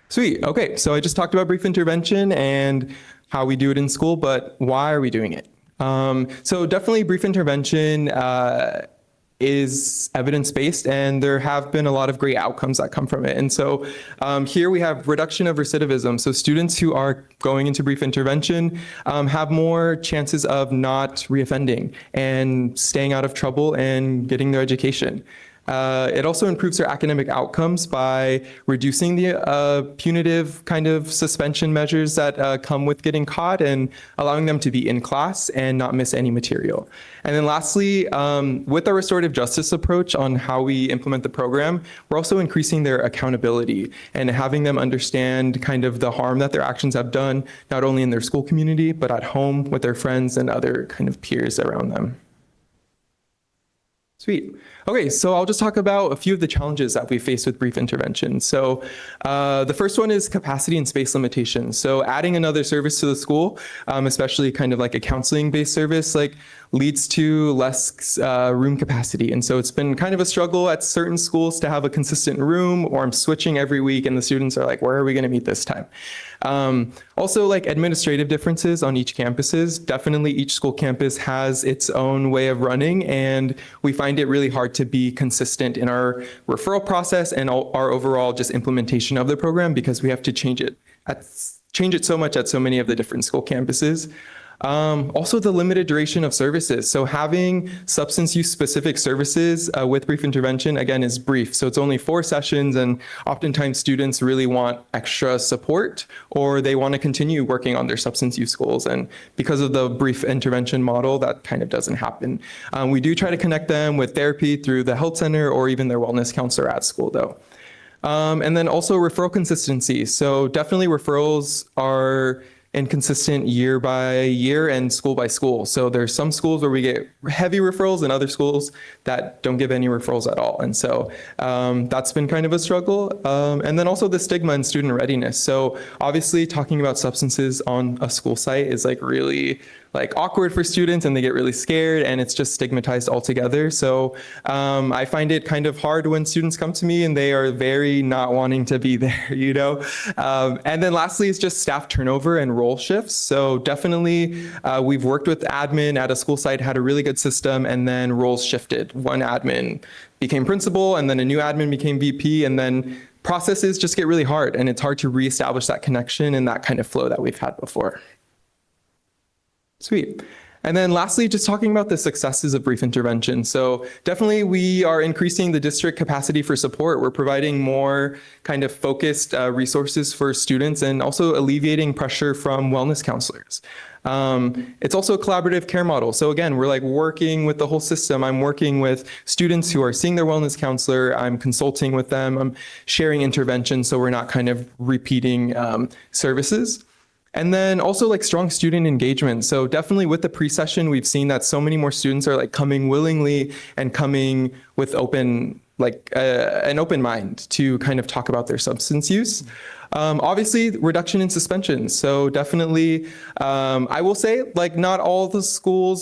Sweet. Okay, so I just talked about brief intervention and how we do it in school, but why are we doing it? So definitely brief intervention is evidence-based, and there have been a lot of great outcomes that come from it. And so here we have reduction of recidivism. So students who are going into brief intervention have more chances of not reoffending and staying out of trouble and getting their education. It also improves their academic outcomes by reducing the punitive kind of suspension measures that come with getting caught and allowing them to be in class and not miss any material. And then lastly, with our restorative justice approach on how we implement the program, we're also increasing their accountability and having them understand kind of the harm that their actions have done, not only in their school community, but at home with their friends and other kind of peers around them. Sweet. Okay, so I'll just talk about a few of the challenges that we face with brief intervention. So the first one is capacity and space limitations. So adding another service to the school, especially kind of like a counseling-based service, like leads to less room capacity. And so it's been kind of a struggle at certain schools to have a consistent room, or I'm switching every week and the students are like, where are we going to meet this time? Also, like administrative differences on each campuses. Definitely each school campus has its own way of running, and we find it really hard to be consistent in our referral process and our overall just implementation of the program, because we have to change it so much at so many of the different school campuses. Also the limited duration of services. So having substance use specific services with brief intervention, again, is brief. So it's only 4 sessions, and oftentimes students really want extra support, or they want to continue working on their substance use goals. And because of the brief intervention model, that kind of doesn't happen. We do try to connect them with therapy through the health center or even their wellness counselor at school though. And then also referral consistency. So definitely referrals are inconsistent year by year and school by school. So there's some schools where we get heavy referrals and other schools that don't give any referrals at all. And so that's been kind of a struggle. And then also the stigma and student readiness. So obviously talking about substances on a school site is like really like awkward for students and they get really scared and it's just stigmatized altogether. So I find it kind of hard when students come to me and they are very not wanting to be there, you know? And then lastly is just staff turnover and role shifts. So definitely we've worked with admin at a school site, had a really good system, and then roles shifted. One admin became principal and then a new admin became VP, and then processes just get really hard and it's hard to reestablish that connection and that kind of flow that we've had before. Sweet. And then lastly, just talking about the successes of brief intervention. So definitely we are increasing the district capacity for support. We're providing more kind of focused resources for students and also alleviating pressure from wellness counselors. It's also a collaborative care model. So again, we're like working with the whole system. I'm working with students who are seeing their wellness counselor. I'm consulting with them. I'm sharing interventions so we're not kind of repeating services. And then also like strong student engagement. So definitely with the pre-session, we've seen that so many more students are like coming willingly and coming with open, like an open mind to kind of talk about their substance use. Obviously, reduction in suspensions. So definitely, I will say like not all the schools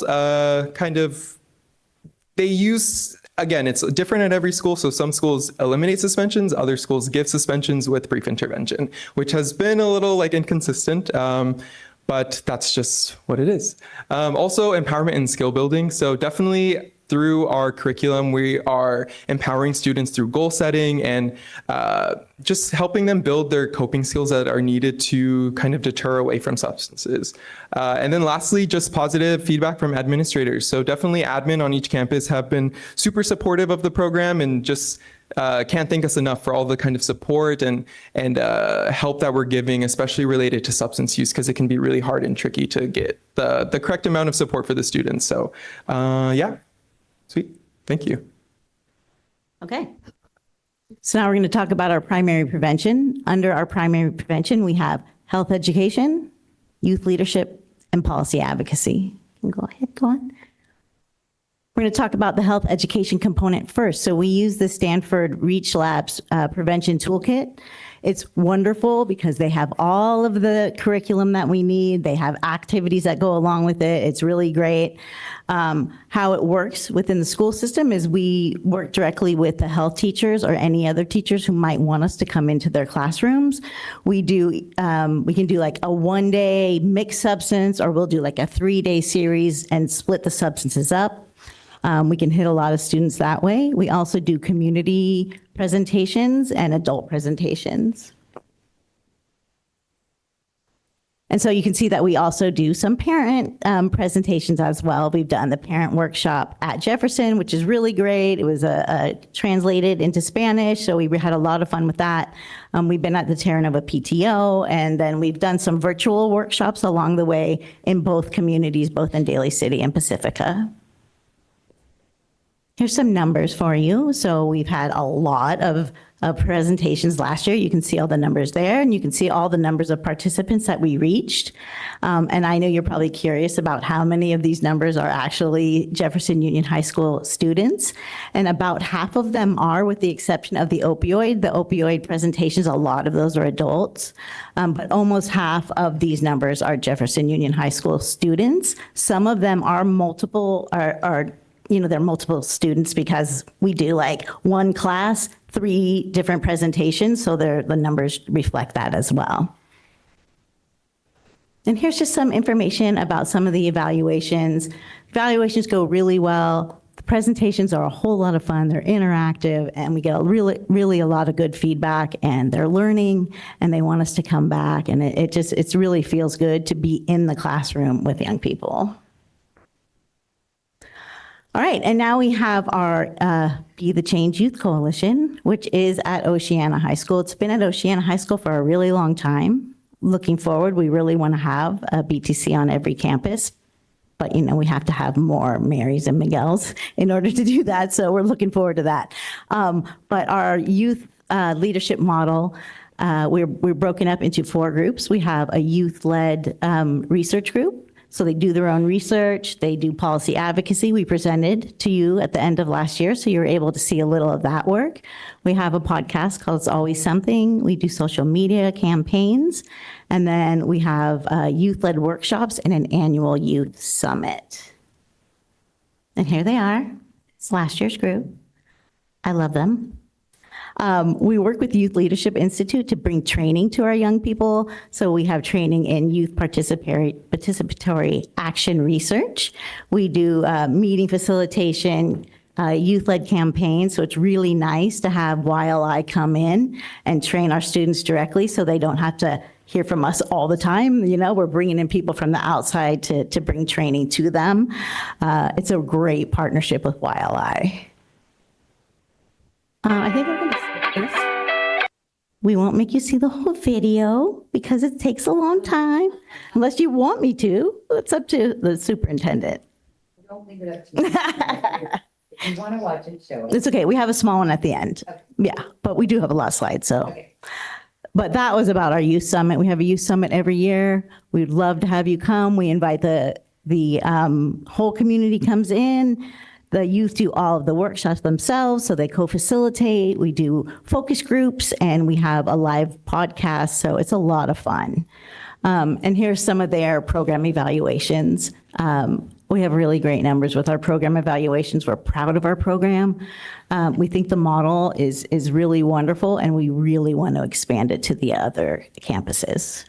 they use, again, it's different at every school. So some schools eliminate suspensions, other schools give suspensions with brief intervention, which has been a little like inconsistent, but that's just what it is. Also empowerment and skill building. So definitely through our curriculum, we are empowering students through goal setting and just helping them build their coping skills that are needed to kind of deter away from substances. And then lastly, just positive feedback from administrators. So definitely admin on each campus have been super supportive of the program and just can't thank us enough for all the kind of support and help that we're giving, especially related to substance use, because it can be really hard and tricky to get the correct amount of support for the students. So yeah. Sweet. Thank you. Okay. So now we're going to talk about our primary prevention. Under our primary prevention, we have health education, youth leadership, and policy advocacy. Go ahead, go on. We're going to talk about the health education component first. So we use the Stanford Reach Labs prevention toolkit. It's wonderful because they have all of the curriculum that we need. They have activities that go along with it. It's really great. How it works within the school system is we work directly with the health teachers or any other teachers who might want us to come into their classrooms. We can do like a 1-day mixed substance, or we'll do like a 3-day series and split the substances up. We can hit a lot of students that way. We also do community presentations and adult presentations. And so you can see that we also do some parent presentations as well. We've done the parent workshop at Jefferson, which is really great. It was translated into Spanish, so we had a lot of fun with that. We've been at the Terra Nova PTO, and then we've done some virtual workshops along the way in both communities, both in Daly City and Pacifica. Here's some numbers for you. So we've had a lot of presentations last year. You can see all the numbers there, and you can see all the numbers of participants that we reached. And I know you're probably curious about how many of these numbers are actually Jefferson Union High School students. And about half of them are, with the exception of the opioid. The opioid presentations, a lot of those are adults. But almost half of these numbers are Jefferson Union High School students. Some of them are they're multiple students because we do like one class, 3 different presentations, so the numbers reflect that as well. And here's just some information about some of the evaluations. Evaluations go really well. The presentations are a whole lot of fun. They're interactive, and we get really a lot of good feedback, and they're learning, and they want us to come back, and it really feels good to be in the classroom with young people. All right, and now we have our Be the Change Youth Coalition, which is at Oceana High School. It's been at Oceana High School for a really long time. Looking forward, we really want to have a BTC on every campus, but we have to have more Marys and Miguels in order to do that, so we're looking forward to that. But our youth leadership model, we're broken up into 4 groups. We have a youth-led research group. So they do their own research, they do policy advocacy. We presented to you at the end of last year, so you're able to see a little of that work. We have a podcast called It's Always Something. We do social media campaigns. And then we have youth-led workshops and an annual youth summit. And here they are. It's last year's group. I love them. We work with Youth Leadership Institute to bring training to our young people. So we have training in youth participatory action research. We do meeting facilitation, youth-led campaigns. So it's really nice to have YLI come in and train our students directly so they don't have to hear from us all the time. You know, we're bringing in people from the outside to bring training to them. It's a great partnership with YLI. I think we're going to skip this. We won't make you see the whole video because it takes a long time, unless you want me to. It's up to the superintendent. Don't leave it up to me. If you want to watch it, show it. It's okay. We have a small one at the end. Okay. Yeah, but we do have a lot of slides, so. Okay. But that was about our youth summit. We have a youth summit every year. We'd love to have you come. We invite the whole community comes in. The youth do all of the workshops themselves, so they co-facilitate. We do focus groups, and we have a live podcast, so it's a lot of fun. And here's some of their program evaluations. We have really great numbers with our program evaluations. We're proud of our program. We think the model is really wonderful, and we really want to expand it to the other campuses.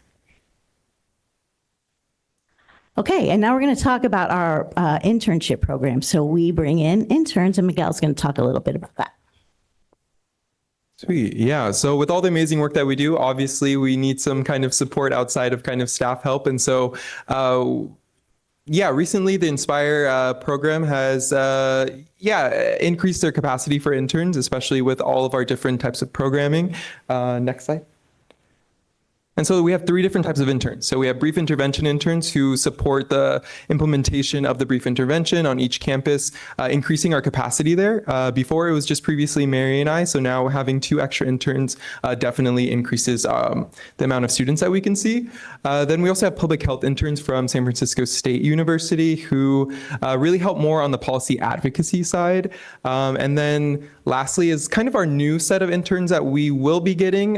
Okay, and now we're going to talk about our internship program. So we bring in interns, and Miguel's going to talk a little bit about that. Sweet. Yeah. So with all the amazing work that we do, obviously we need some kind of support outside of kind of staff help. And so, recently the Inspire program has, increased their capacity for interns, especially with all of our different types of programming. Next slide. And so we have 3 different types of interns. So we have brief intervention interns who support the implementation of the brief intervention on each campus, increasing our capacity there. Before it was just previously Mary and I, so now having 2 extra interns definitely increases the amount of students that we can see. Then we also have public health interns from San Francisco State University who really help more on the policy advocacy side. And then lastly is kind of our new set of interns that we will be getting,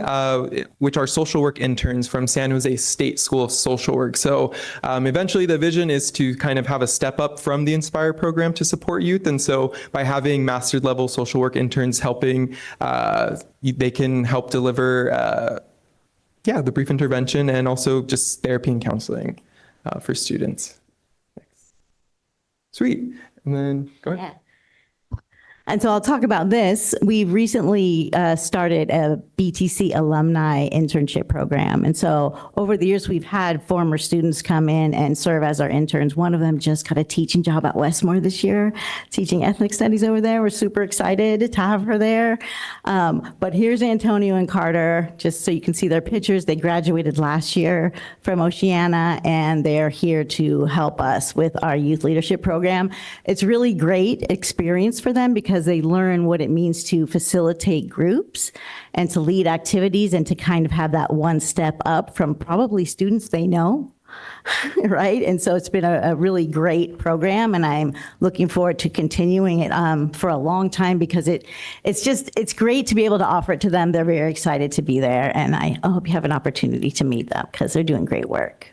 which are social work interns from San Jose State School of Social Work. So eventually the vision is to kind of have a step up from the Inspire program to support youth. And so by having master's level social work interns helping, they can help deliver the brief intervention and also just therapy and counseling for students. Thanks. Sweet. And then go ahead. Yeah. And so I'll talk about this. We've recently started a BTC alumni internship program. And so over the years, we've had former students come in and serve as our interns. One of them just got a teaching job at Westmore this year, teaching ethnic studies over there. We're super excited to have her there. But here's Antonio and Carter, just so you can see their pictures. They graduated last year from Oceana, and they're here to help us with our youth leadership program. It's really great experience for them because they learn what it means to facilitate groups and to lead activities and to kind of have that one step up from probably students they know, right? And so it's been a really great program, and I'm looking forward to continuing it for a long time because it's great to be able to offer it to them. They're very excited to be there, and I hope you have an opportunity to meet them because they're doing great work.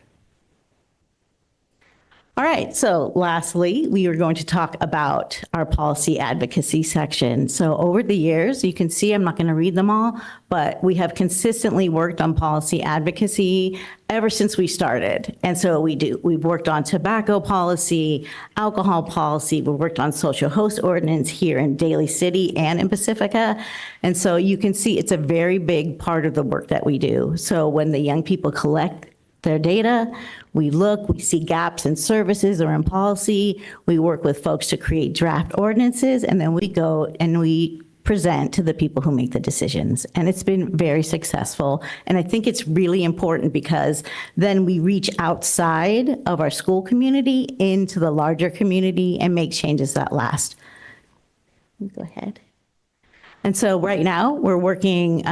All right, so lastly, we are going to talk about our policy advocacy section. So over the years, you can see, I'm not going to read them all, but we have consistently worked on policy advocacy ever since we started. And so we do. We've worked on tobacco policy, alcohol policy. We've worked on social host ordinance here in Daly City and in Pacifica. And so you can see it's a very big part of the work that we do. So when the young people collect their data, we look, we see gaps in services or in policy, we work with folks to create draft ordinances, and then we go and we present to the people who make the decisions. And it's been very successful. And I think it's really important because then we reach outside of our school community into the larger community and make changes that last. Go ahead. And so right now we're working,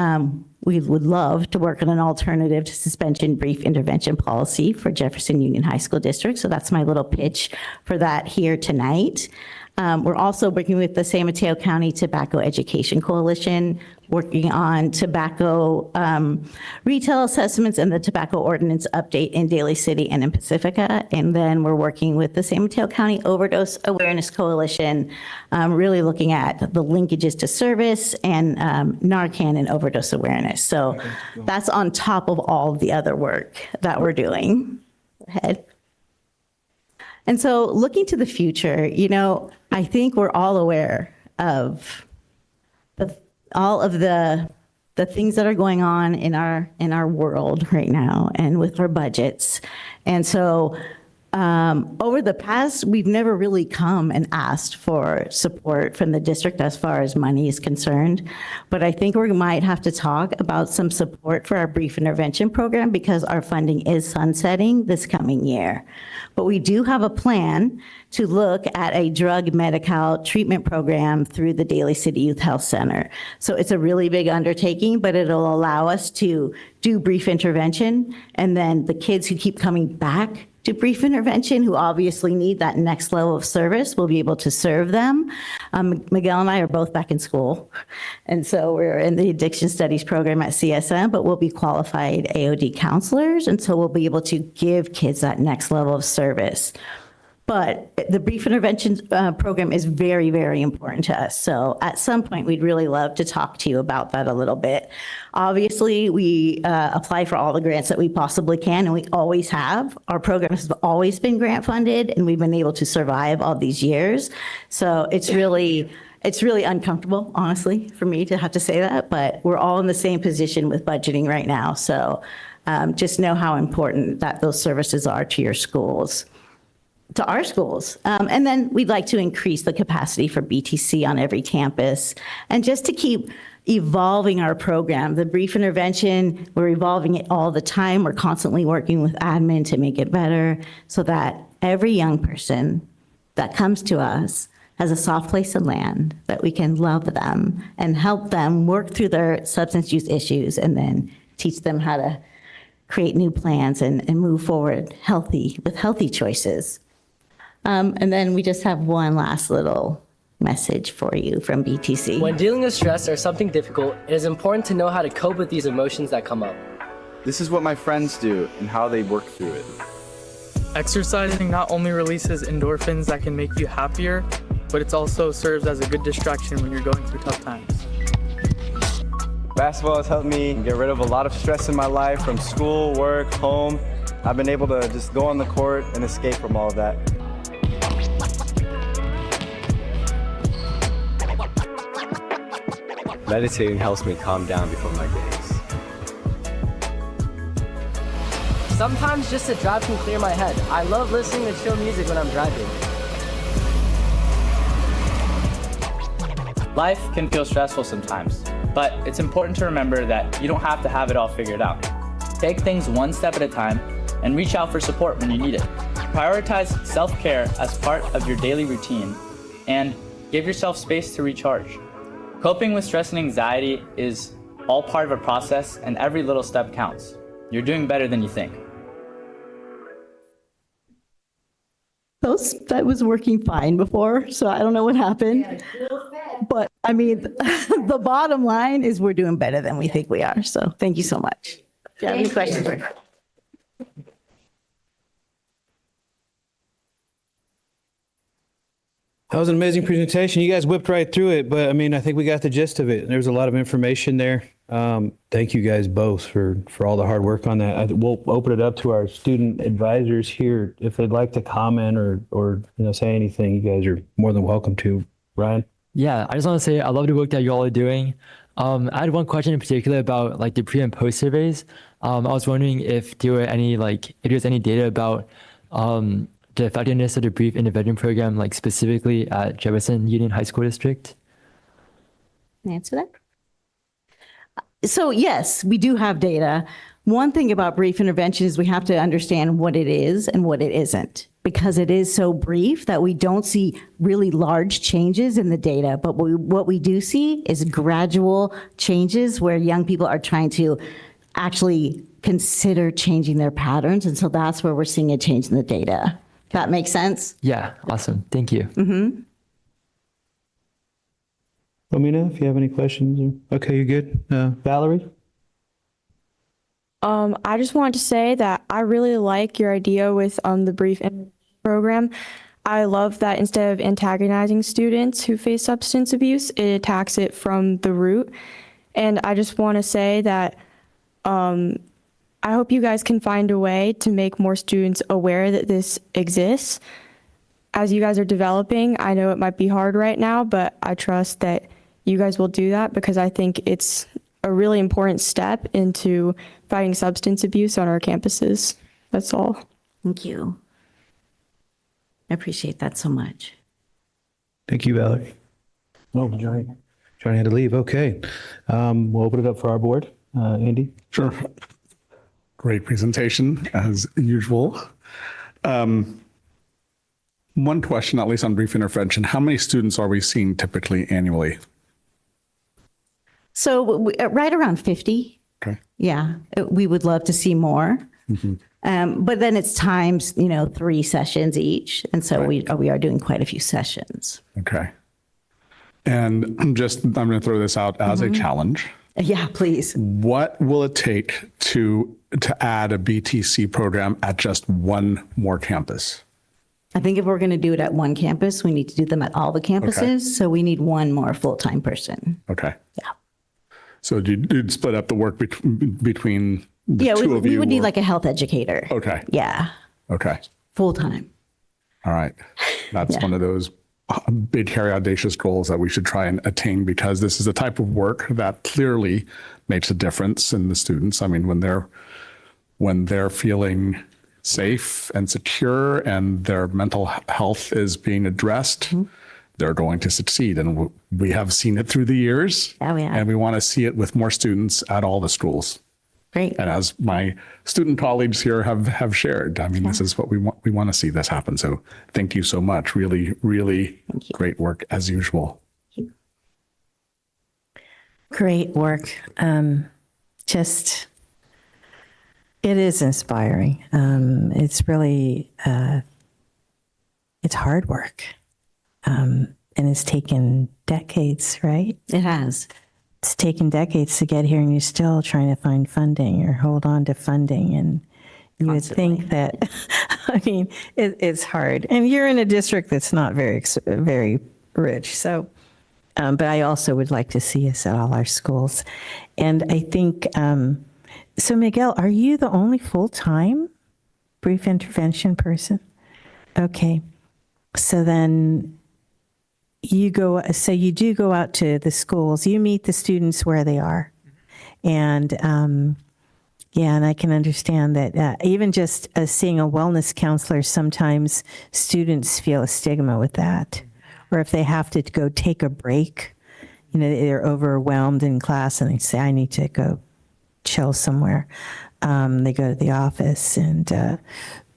we would love to work on an alternative to suspension brief intervention policy for Jefferson Union High School District. So that's my little pitch for that here tonight. We're also working with the San Mateo County Tobacco Education Coalition. working on tobacco retail assessments and the tobacco ordinance update in Daly City and in Pacifica. And then we're working with the San Mateo County Overdose Awareness Coalition, really looking at the linkages to service and Narcan and overdose awareness. So that's on top of all of the other work that we're doing. Go ahead. And so looking to the future, you know, I think we're all aware of all of the things that are going on in our world right now and with our budgets. And so over the past, we've never really come and asked for support from the district as far as money is concerned. But I think we might have to talk about some support for our brief intervention program because our funding is sunsetting this coming year. But we do have a plan to look at a drug medical treatment program through the Daly City Youth Health Center. So it's a really big undertaking, but it'll allow us to do brief intervention. And then the kids who keep coming back to brief intervention, who obviously need that next level of service, we'll be able to serve them. Miguel and I are both back in school. And so we're in the addiction studies program at CSM, but we'll be qualified AOD counselors. And so we'll be able to give kids that next level of service. But the brief intervention program is very, very important to us. So at some point, we'd really love to talk to you about that a little bit. Obviously, we apply for all the grants that we possibly can, and we always have. Our program has always been grant funded, and we've been able to survive all these years. So it's really uncomfortable, honestly, for me to have to say that, but we're all in the same position with budgeting right now. So just know how important that those services are to your schools. To our schools. And then we'd like to increase the capacity for BTC on every campus. And just to keep evolving our program, the brief intervention, we're evolving it all the time. We're constantly working with admin to make it better so that every young person that comes to us has a soft place to land, that we can love them and help them work through their substance use issues and then teach them how to create new plans and move forward with healthy choices. And then we just have one last little message for you from BTC. When dealing with stress or something difficult, it is important to know how to cope with these emotions that come up. This is what my friends do and how they work through it. Exercising not only releases endorphins that can make you happier, but it also serves as a good distraction when you're going through tough times. Basketball has helped me get rid of a lot of stress in my life from school, work, home. I've been able to just go on the court and escape from all of that. Meditating helps me calm down before my days. Sometimes just a drive can clear my head. I love listening to chill music when I'm driving. Life can feel stressful sometimes, but it's important to remember that you don't have to have it all figured out. Take things one step at a time and reach out for support when you need it. Prioritize self-care as part of your daily routine and give yourself space to recharge. Coping with stress and anxiety is all part of a process, and every little step counts. You're doing better than you think. That was working fine before, so I don't know what happened. But I mean, the bottom line is we're doing better than we think we are. So thank you so much. If you have any questions, That was an amazing presentation. You guys whipped right through it, but I mean, I think we got the gist of it. There's a lot of information there. Thank you guys both for all the hard work on that. We'll open it up to our student advisors here. If they'd like to comment or say anything, you guys are more than welcome to. Ryan? Yeah, I just want to say I love the work that you all are doing. I had one question in particular about like the pre and post surveys. I was wondering if there were any if there's any data about the effectiveness of the brief intervention program, like specifically at Jefferson Union High School District. Can I answer that? So yes, we do have data. One thing about brief intervention is we have to understand what it is and what it isn't, because it is so brief that we don't see really large changes in the data. But what we do see is gradual changes where young people are trying to actually consider changing their patterns. And so that's where we're seeing a change in the data. That makes sense? Yeah, awesome. Thank you. Mm-hmm. Let me know if you have any questions. Okay, you good? Valerie? I just wanted to say that I really like your idea with the brief program. I love that instead of antagonizing students who face substance abuse, it attacks it from the root. And I just want to say that I hope you guys can find a way to make more students aware that this exists. As you guys are developing, I know it might be hard right now, but I trust that you guys will do that because I think it's a really important step into fighting substance abuse on our campuses. That's all. Thank you. I appreciate that so much. Thank you, Valerie. Oh, Johnny had to leave. Okay. We'll open it up for our board. Andy? Sure. Great presentation, as usual. One question, at least on brief intervention, how many students are we seeing typically annually? So right around 50. Okay. Yeah, we would love to see more. But then it's times, 3 sessions each. And so we are doing quite a few sessions. Okay. And I'm going to throw this out as a challenge. Yeah, please. What will it take to add a BTC program at just one more campus? I think if we're going to do it at one campus, we need to do them at all the campuses. Okay. So we need one more full-time person. Okay. Yeah. So you'd split up the work between the two of you? We would need like a health educator. Okay. Yeah. Okay. Full-time. All right. That's one of those big, hairy, audacious goals that we should try and attain, because this is the type of work that clearly makes a difference in the students. I mean, when they're feeling safe and secure and their mental health is being addressed, they're going to succeed. And we have seen it through the years. Oh, yeah. And we want to see it with more students at all the schools. Great. And as my student colleagues here have shared, I mean, this is what we want. We want to see this happen. So thank you so much. Really, really great work as usual. Great work. It is inspiring. It's really, it's hard work. And it's taken decades, right? It has. It's taken decades to get here, and you're still trying to find funding or hold on to funding. And you would think that, I mean, it's hard. And you're in a district that's not very rich. So, but I also would like to see us at all our schools. And I think, so Miguel, are you the only full-time brief intervention person? Okay. So then you do go out to the schools, you meet the students where they are. And and I can understand that even just seeing a wellness counselor, sometimes students feel a stigma with that. Or if they have to go take a break, they're overwhelmed in class and they say, I need to go chill somewhere. They go to the office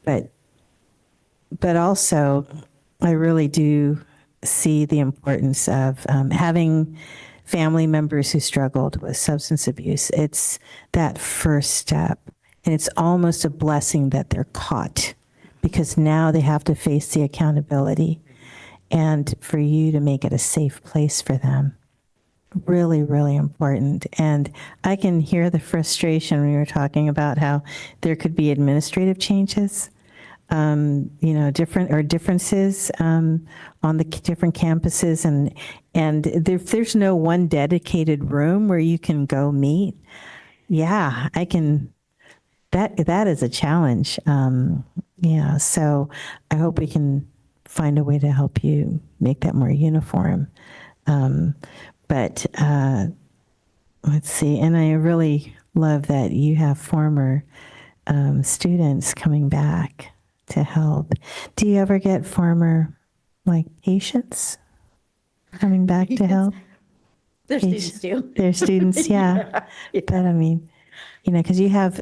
but also I really do see the importance of having family members who struggled with substance abuse. It's that first step. And it's almost a blessing that they're caught, because now they have to face the accountability, and for you to make it a safe place for them. Really, really important. And I can hear the frustration when you were talking about how there could be administrative changes, differences on the different campuses, and there's no one dedicated room where you can go meet. Yeah, I can. That is a challenge. So I hope we can find a way to help you make that more uniform. But let's see. And I really love that you have former students coming back to help. Do you ever get former patients coming back to help? Their students do. Their students, yeah. But I mean, because you have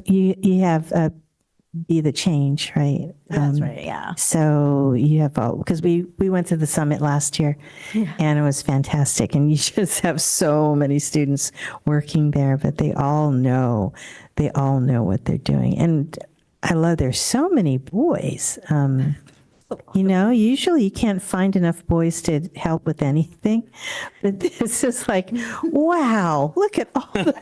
be the change, right? That's right. Yeah. So you have because we went to the summit last year, and it was fantastic. And you just have so many students working there, but they all know what they're doing. And I love there's so many boys. You know, usually you can't find enough boys to help with anything, but this is like, wow, look at all the,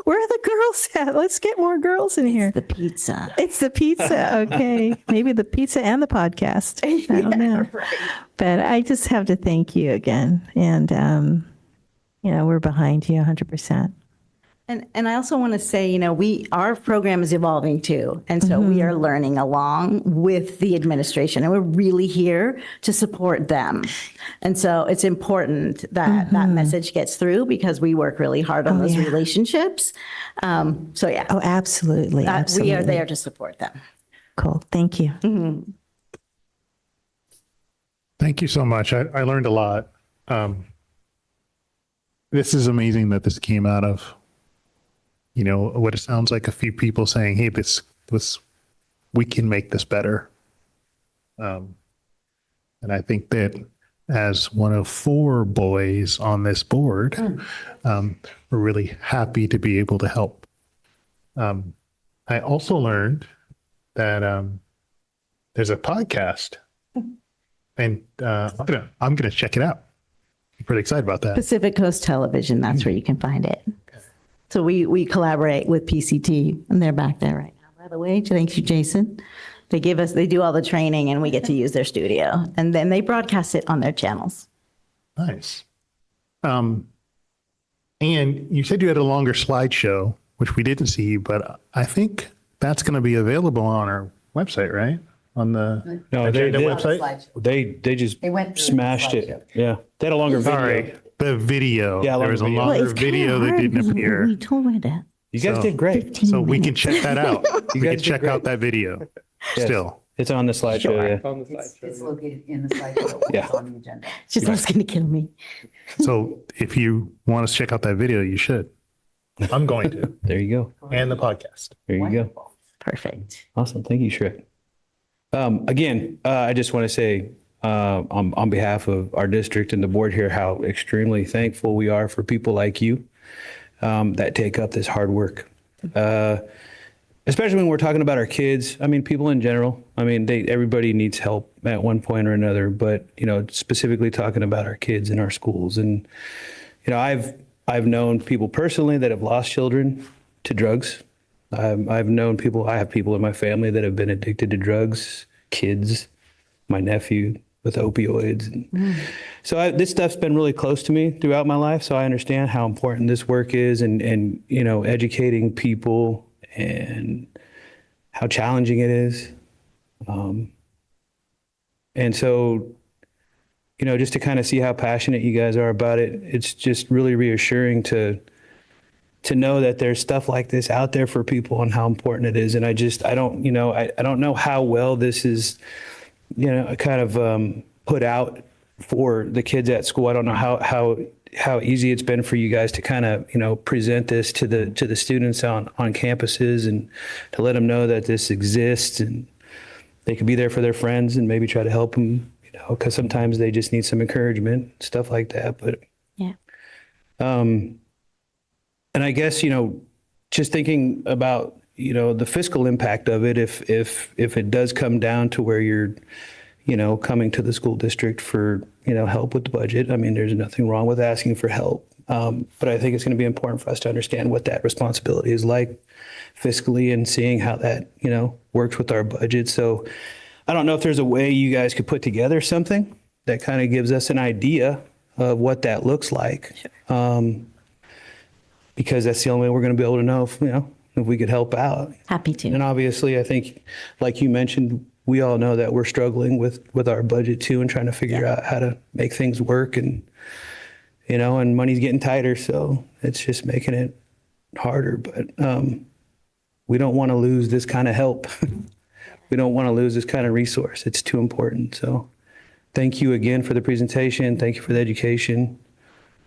where are the girls at? Let's get more girls in here. The pizza. It's the pizza. Okay. Maybe the pizza and the podcast. I don't know. But I just have to thank you again. And, you know, we're behind you 100%. And I also want to say, you know, our program is evolving too. And so we are learning along with the administration, and we're really here to support them. And so it's important that that message gets through, because we work really hard on those relationships. So yeah. Oh, absolutely. We are there to support them. Cool. Thank you. Thank you so much. I learned a lot. This is amazing that this came out of, you know, what it sounds like a few people saying, hey, this we can make this better. And I think that as one of 4 boys on this board, we're really happy to be able to help. I also learned that there's a podcast, and I'm gonna check it out. I'm pretty excited about that. Pacific Coast Television, that's where you can find it. So we collaborate with PCT, and they're back there right now, by the way. Thank you, Jason. They do all the training, and we get to use their studio, and then they broadcast it on their channels. Nice. And you said you had a longer slideshow, which we didn't see, but I think that's going to be available on our website, right? On the agenda website? They just smashed it. Yeah. They had a longer video. Sorry, the video. Yeah, there was a longer video that didn't appear. We told me that. You guys did great. So we can check that out. We can check out that video still. It's on the slideshow. Yeah. It's located in the slideshow. Yeah. It's on the agenda. She's just going to kill me. So if you want to check out that video, you should. I'm going to. There you go. And the podcast. There you go. Perfect. Awesome. Thank you, Shrek. Again, I just want to say on behalf of our district and the board here, how extremely thankful we are for people like you that take up this hard work. Especially when we're talking about our kids. I mean, people in general. I mean, everybody needs help at one point or another. But you know, specifically talking about our kids in our schools. And you know, I've known people personally that have lost children to drugs. I've known people. I have people in my family that have been addicted to drugs. Kids, my nephew with opioids. So this stuff's been really close to me throughout my life. So I understand how important this work is, and you know, educating people and how challenging it is. And so, you know, just to kind of see how passionate you guys are about it, it's just really reassuring to know that there's stuff like this out there for people and how important it is. And I don't know how well this is, you know, kind of put out for the kids at school. I don't know how easy it's been for you guys to kind of, you know, present this to the students on campuses, and to let them know that this exists and they could be there for their friends and maybe try to help them, you know, because sometimes they just need some encouragement, stuff like that. But yeah. And I guess, you know, just thinking about, you know, the fiscal impact of it, if it does come down to where you're, you know, coming to the school district for, you know, help with the budget. I mean, there's nothing wrong with asking for help. But I think it's going to be important for us to understand what that responsibility is like fiscally, and seeing how that, you know, works with our budget. So I don't know if there's a way you guys could put together something that kind of gives us an idea of what that looks like. Because that's the only way we're going to be able to know if, you know, if we could help out. Happy to. And obviously, I think, like you mentioned, we all know that we're struggling with our budget too, and trying to figure out how to make things work, and, you know, and money's getting tighter. So it's just making it harder. But we don't want to lose this kind of help. We don't want to lose this kind of resource. It's too important. So thank you again for the presentation. Thank you for the education.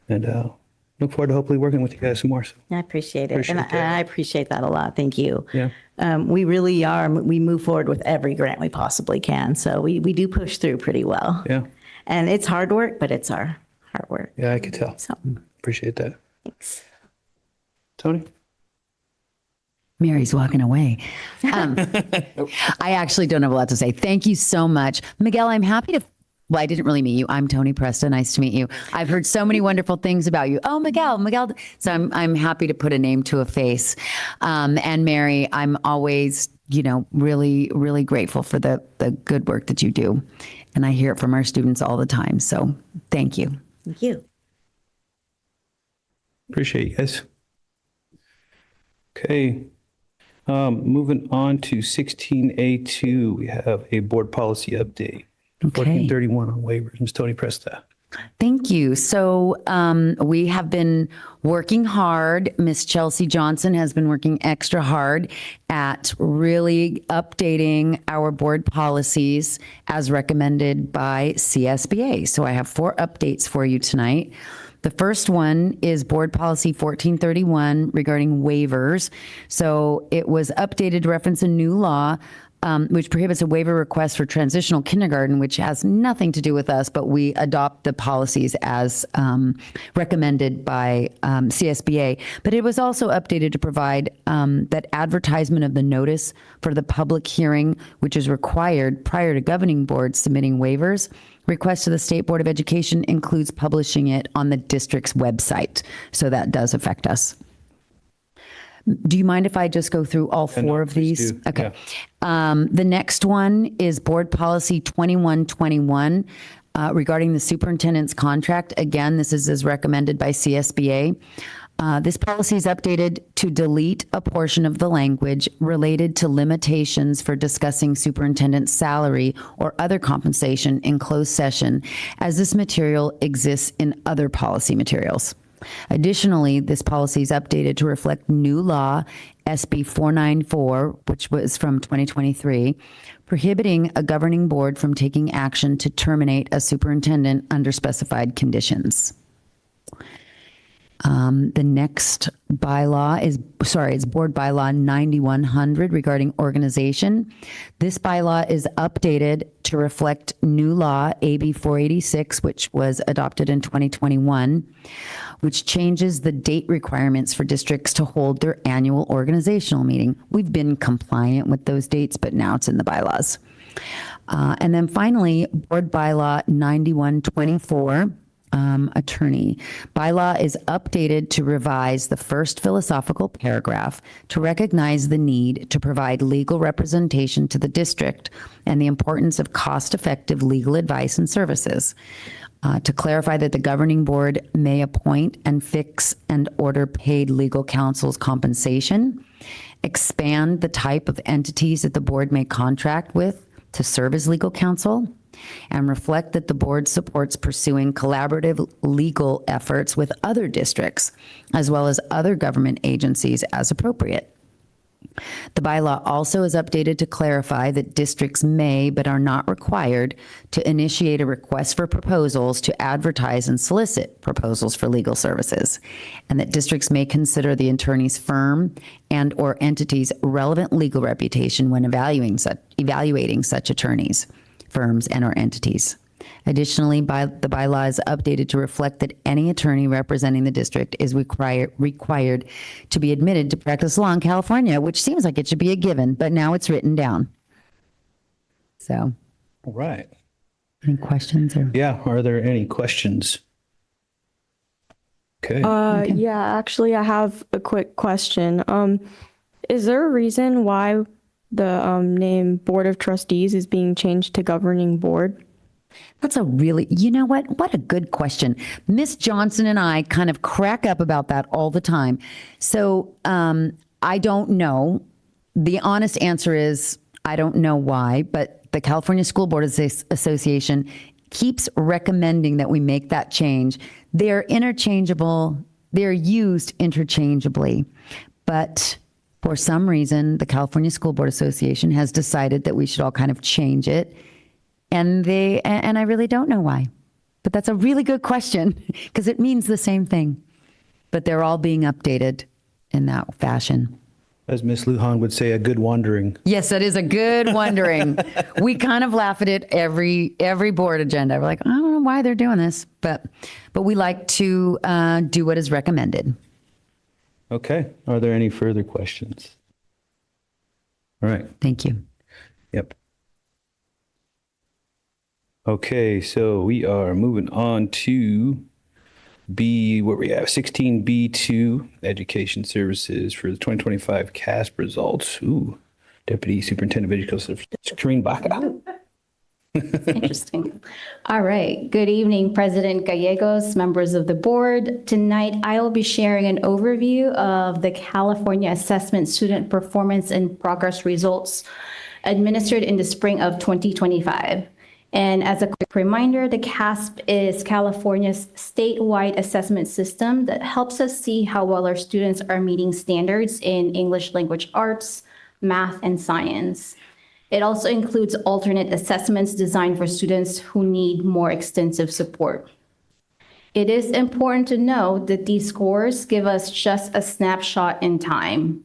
And look forward to hopefully working with you guys some more. So. I appreciate it. I appreciate that a lot. Thank you. Yeah. We really are. We move forward with every grant we possibly can. So we do push through pretty well. Yeah. And it's hard work, but it's our hard work. Yeah, I could tell. So appreciate that. thanks. Tony? Mary's walking away. I actually don't have a lot to say. Thank you so much. Miguel, I'm happy to, well, I didn't really meet you. I'm Tony Presta. Nice to meet you. I've heard so many wonderful things about you. Oh, Miguel. So I'm happy to put a name to a face. And Mary, I'm always, really, really grateful for the good work that you do. And I hear it from our students all the time. So thank you. Thank you. Appreciate you guys. Okay. Moving on to 16A2, we have a board policy update. 1431 on waivers. Ms. Tony Presta. Thank you. So we have been working hard. Miss Chelsea Johnson has been working extra hard at really updating our board policies as recommended by CSBA. So I have 4 updates for you tonight. The first one is Board Policy 1431 regarding waivers. So it was updated to reference a new law which prohibits a waiver request for transitional kindergarten, which has nothing to do with us, but we adopt the policies as recommended by CSBA. But it was also updated to provide that advertisement of the notice for the public hearing, which is required prior to governing boards submitting waivers. Request to the State Board of Education includes publishing it on the district's website. So that does affect us. Do you mind if I just go through all 4 of these? Do. Okay. Yeah. The next one is Board Policy 2121 regarding the superintendent's contract. Again, this is as recommended by CSBA. This policy is updated to delete a portion of the language related to limitations for discussing superintendent's salary or other compensation in closed session, as this material exists in other policy materials. Additionally, this policy is updated to reflect new law, SB 494, which was from 2023, prohibiting a governing board from taking action to terminate a superintendent under specified conditions. The next bylaw is Board Bylaw 9100 regarding organization. This bylaw is updated to reflect new law, AB 486, which was adopted in 2021, which changes the date requirements for districts to hold their annual organizational meeting. We've been compliant with those dates, but now it's in the bylaws. And then finally, Board Bylaw 9124. Attorney. Bylaw is updated to revise the first philosophical paragraph to recognize the need to provide legal representation to the district and the importance of cost-effective legal advice and services. To clarify that the governing board may appoint and fix and order paid legal counsel's compensation, expand the type of entities that the board may contract with to serve as legal counsel, and reflect that the board supports pursuing collaborative legal efforts with other districts, as well as other government agencies as appropriate. The bylaw also is updated to clarify that districts may, but are not required, to initiate a request for proposals to advertise and solicit proposals for legal services, and that districts may consider the attorney's firm and or entity's relevant legal reputation when evaluating such attorneys, firms, and or entities. Additionally, the bylaw is updated to reflect that any attorney representing the district is required to be admitted to practice law in California, which seems like it should be a given, but now it's written down. So. All right. Any questions? Yeah. Are there any questions? Okay. Yeah, actually, I have a quick question. Is there a reason why the name Board of Trustees is being changed to Governing Board? That's a really, you know what a good question. Miss Johnson and I kind of crack up about that all the time. So I don't know. The honest answer is I don't know why, but the California School Board Association keeps recommending that we make that change. They're interchangeable. They're used interchangeably, but for some reason, the California School Board Association has decided that we should all kind of change it. And I really don't know why, but that's a really good question because it means the same thing, but they're all being updated in that fashion. As Miss Lujan would say, a good wandering. Yes, that is a good wondering. We kind of laugh at it every board agenda. We're like, I don't know why they're doing this, but we like to do what is recommended. Okay. Are there any further questions? All right. Thank you. Yep. Okay, so we are moving on to what we have, 16B2, Education Services for the 2025 CASP results. Ooh, Deputy Superintendent of Education, Karine Baca. Interesting. All right. Good evening, President Gallegos, members of the board. Tonight, I will be sharing an overview of the California Assessment Student Performance and Progress results administered in the spring of 2025. And as a quick reminder, the CASP is California's statewide assessment system that helps us see how well our students are meeting standards in English language arts, math, and science. It also includes alternate assessments designed for students who need more extensive support. It is important to note that these scores give us just a snapshot in time.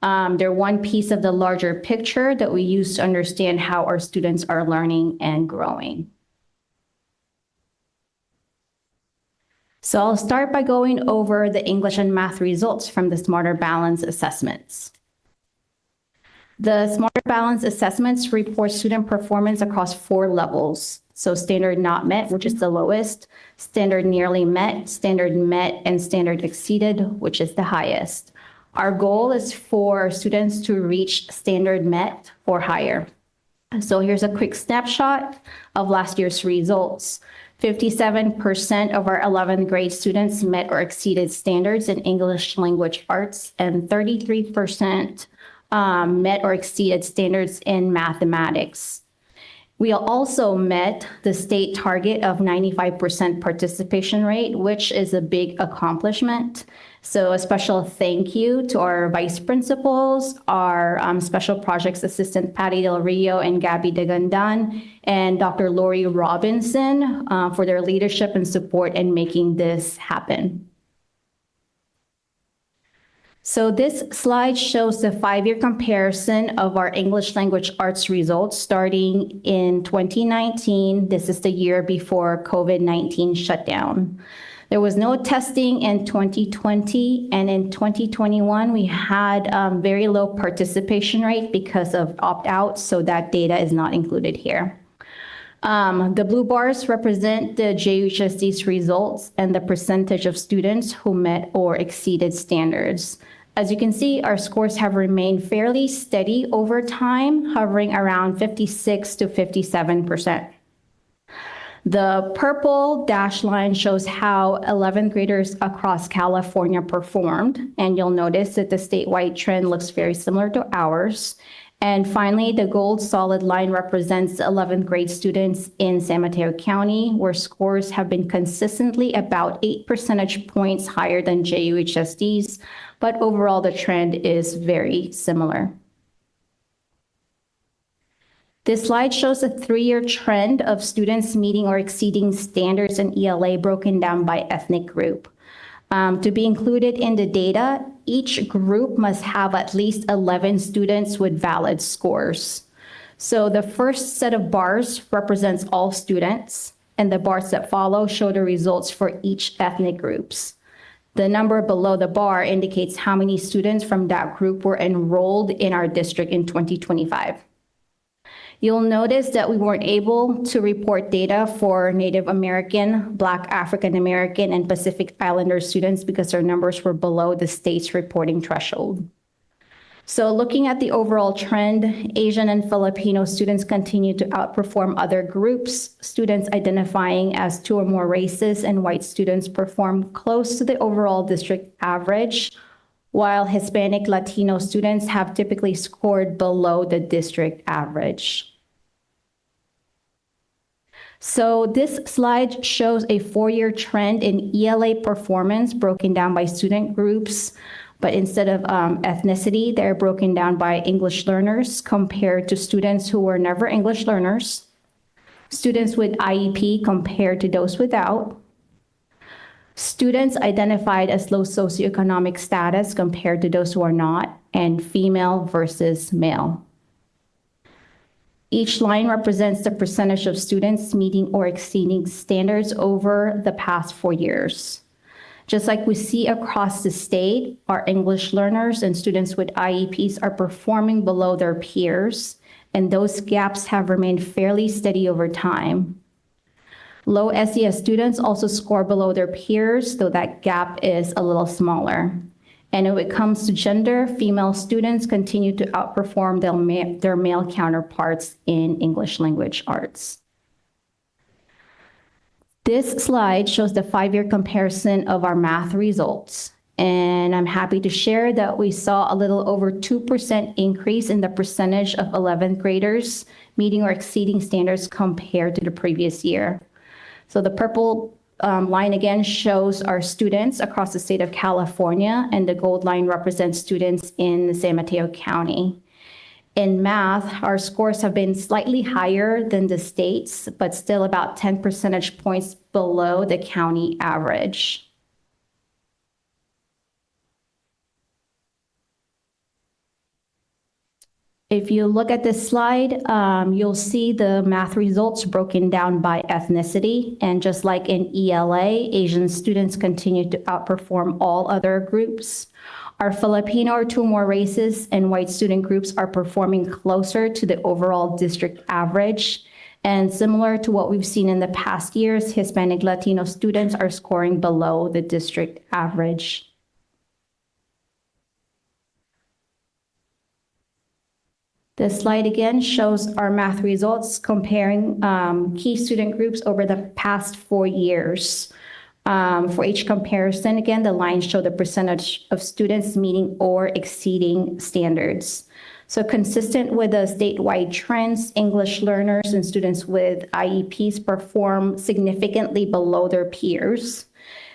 They're one piece of the larger picture that we use to understand how our students are learning and growing. So I'll start by going over the English and math results from the Smarter Balance assessments. The Smarter Balance assessments report student performance across 4 levels. So standard not met, which is the lowest, standard nearly met, standard met, and standard exceeded, which is the highest. Our goal is for students to reach standard met or higher. So here's a quick snapshot of last year's results. 57% of our 11th grade students met or exceeded standards in English language arts, and 33% met or exceeded standards in mathematics. We also met the state target of 95% participation rate, which is a big accomplishment. So a special thank you to our vice principals, our special projects assistant Patty Del Rio and Gabby Degandan, and Dr. Lori Robinson for their leadership and support in making this happen. So this slide shows the 5-year comparison of our English language arts results starting in 2019. This is the year before COVID-19 shutdown. There was no testing in 2020, and in 2021, we had very low participation rate because of opt-out, so that data is not included here. The blue bars represent the JUHSD's results and the percentage of students who met or exceeded standards. As you can see, our scores have remained fairly steady over time, hovering around 56 to 57%. The purple dashed line shows how 11th graders across California performed, and you'll notice that the statewide trend looks very similar to ours. And finally, the gold solid line represents 11th grade students in San Mateo County, where scores have been consistently about 8 percentage points higher than JUHSD's, but overall the trend is very similar. This slide shows a 3-year trend of students meeting or exceeding standards in ELA broken down by ethnic group. To be included in the data, each group must have at least 11 students with valid scores. So the first set of bars represents all students, and the bars that follow show the results for each ethnic groups. The number below the bar indicates how many students from that group were enrolled in our district in 2025. You'll notice that we weren't able to report data for Native American, Black African American, and Pacific Islander students because our numbers were below the state's reporting threshold. So looking at the overall trend, Asian and Filipino students continue to outperform other groups. Students identifying as 2 or more races and white students perform close to the overall district average, while Hispanic Latino students have typically scored below the district average. So this slide shows a 4-year trend in ELA performance broken down by student groups, but instead of ethnicity, they're broken down by English learners compared to students who were never English learners, students with IEP compared to those without, students identified as low socioeconomic status compared to those who are not, and female versus male. Each line represents the percentage of students meeting or exceeding standards over the past 4 years. Just like we see across the state, our English learners and students with IEPs are performing below their peers, and those gaps have remained fairly steady over time. Low SES students also score below their peers, though that gap is a little smaller. And when it comes to gender, female students continue to outperform their male counterparts in English language arts. This slide shows the 5-year comparison of our math results. And I'm happy to share that we saw a little over 2% increase in the percentage of 11th graders meeting or exceeding standards compared to the previous year. So the purple line again shows our students across the state of California, and the gold line represents students in San Mateo County. In math, our scores have been slightly higher than the states, but still about 10 percentage points below the county average. If you look at this slide, you'll see the math results broken down by ethnicity. And just like in ELA, Asian students continue to outperform all other groups. Our Filipino or 2 more races and white student groups are performing closer to the overall district average. And similar to what we've seen in the past years, Hispanic Latino students are scoring below the district average. This slide again shows our math results comparing key student groups over the past 4 years. For each comparison, again, the lines show the percentage of students meeting or exceeding standards. So consistent with the statewide trends, English learners and students with IEPs perform significantly below their peers,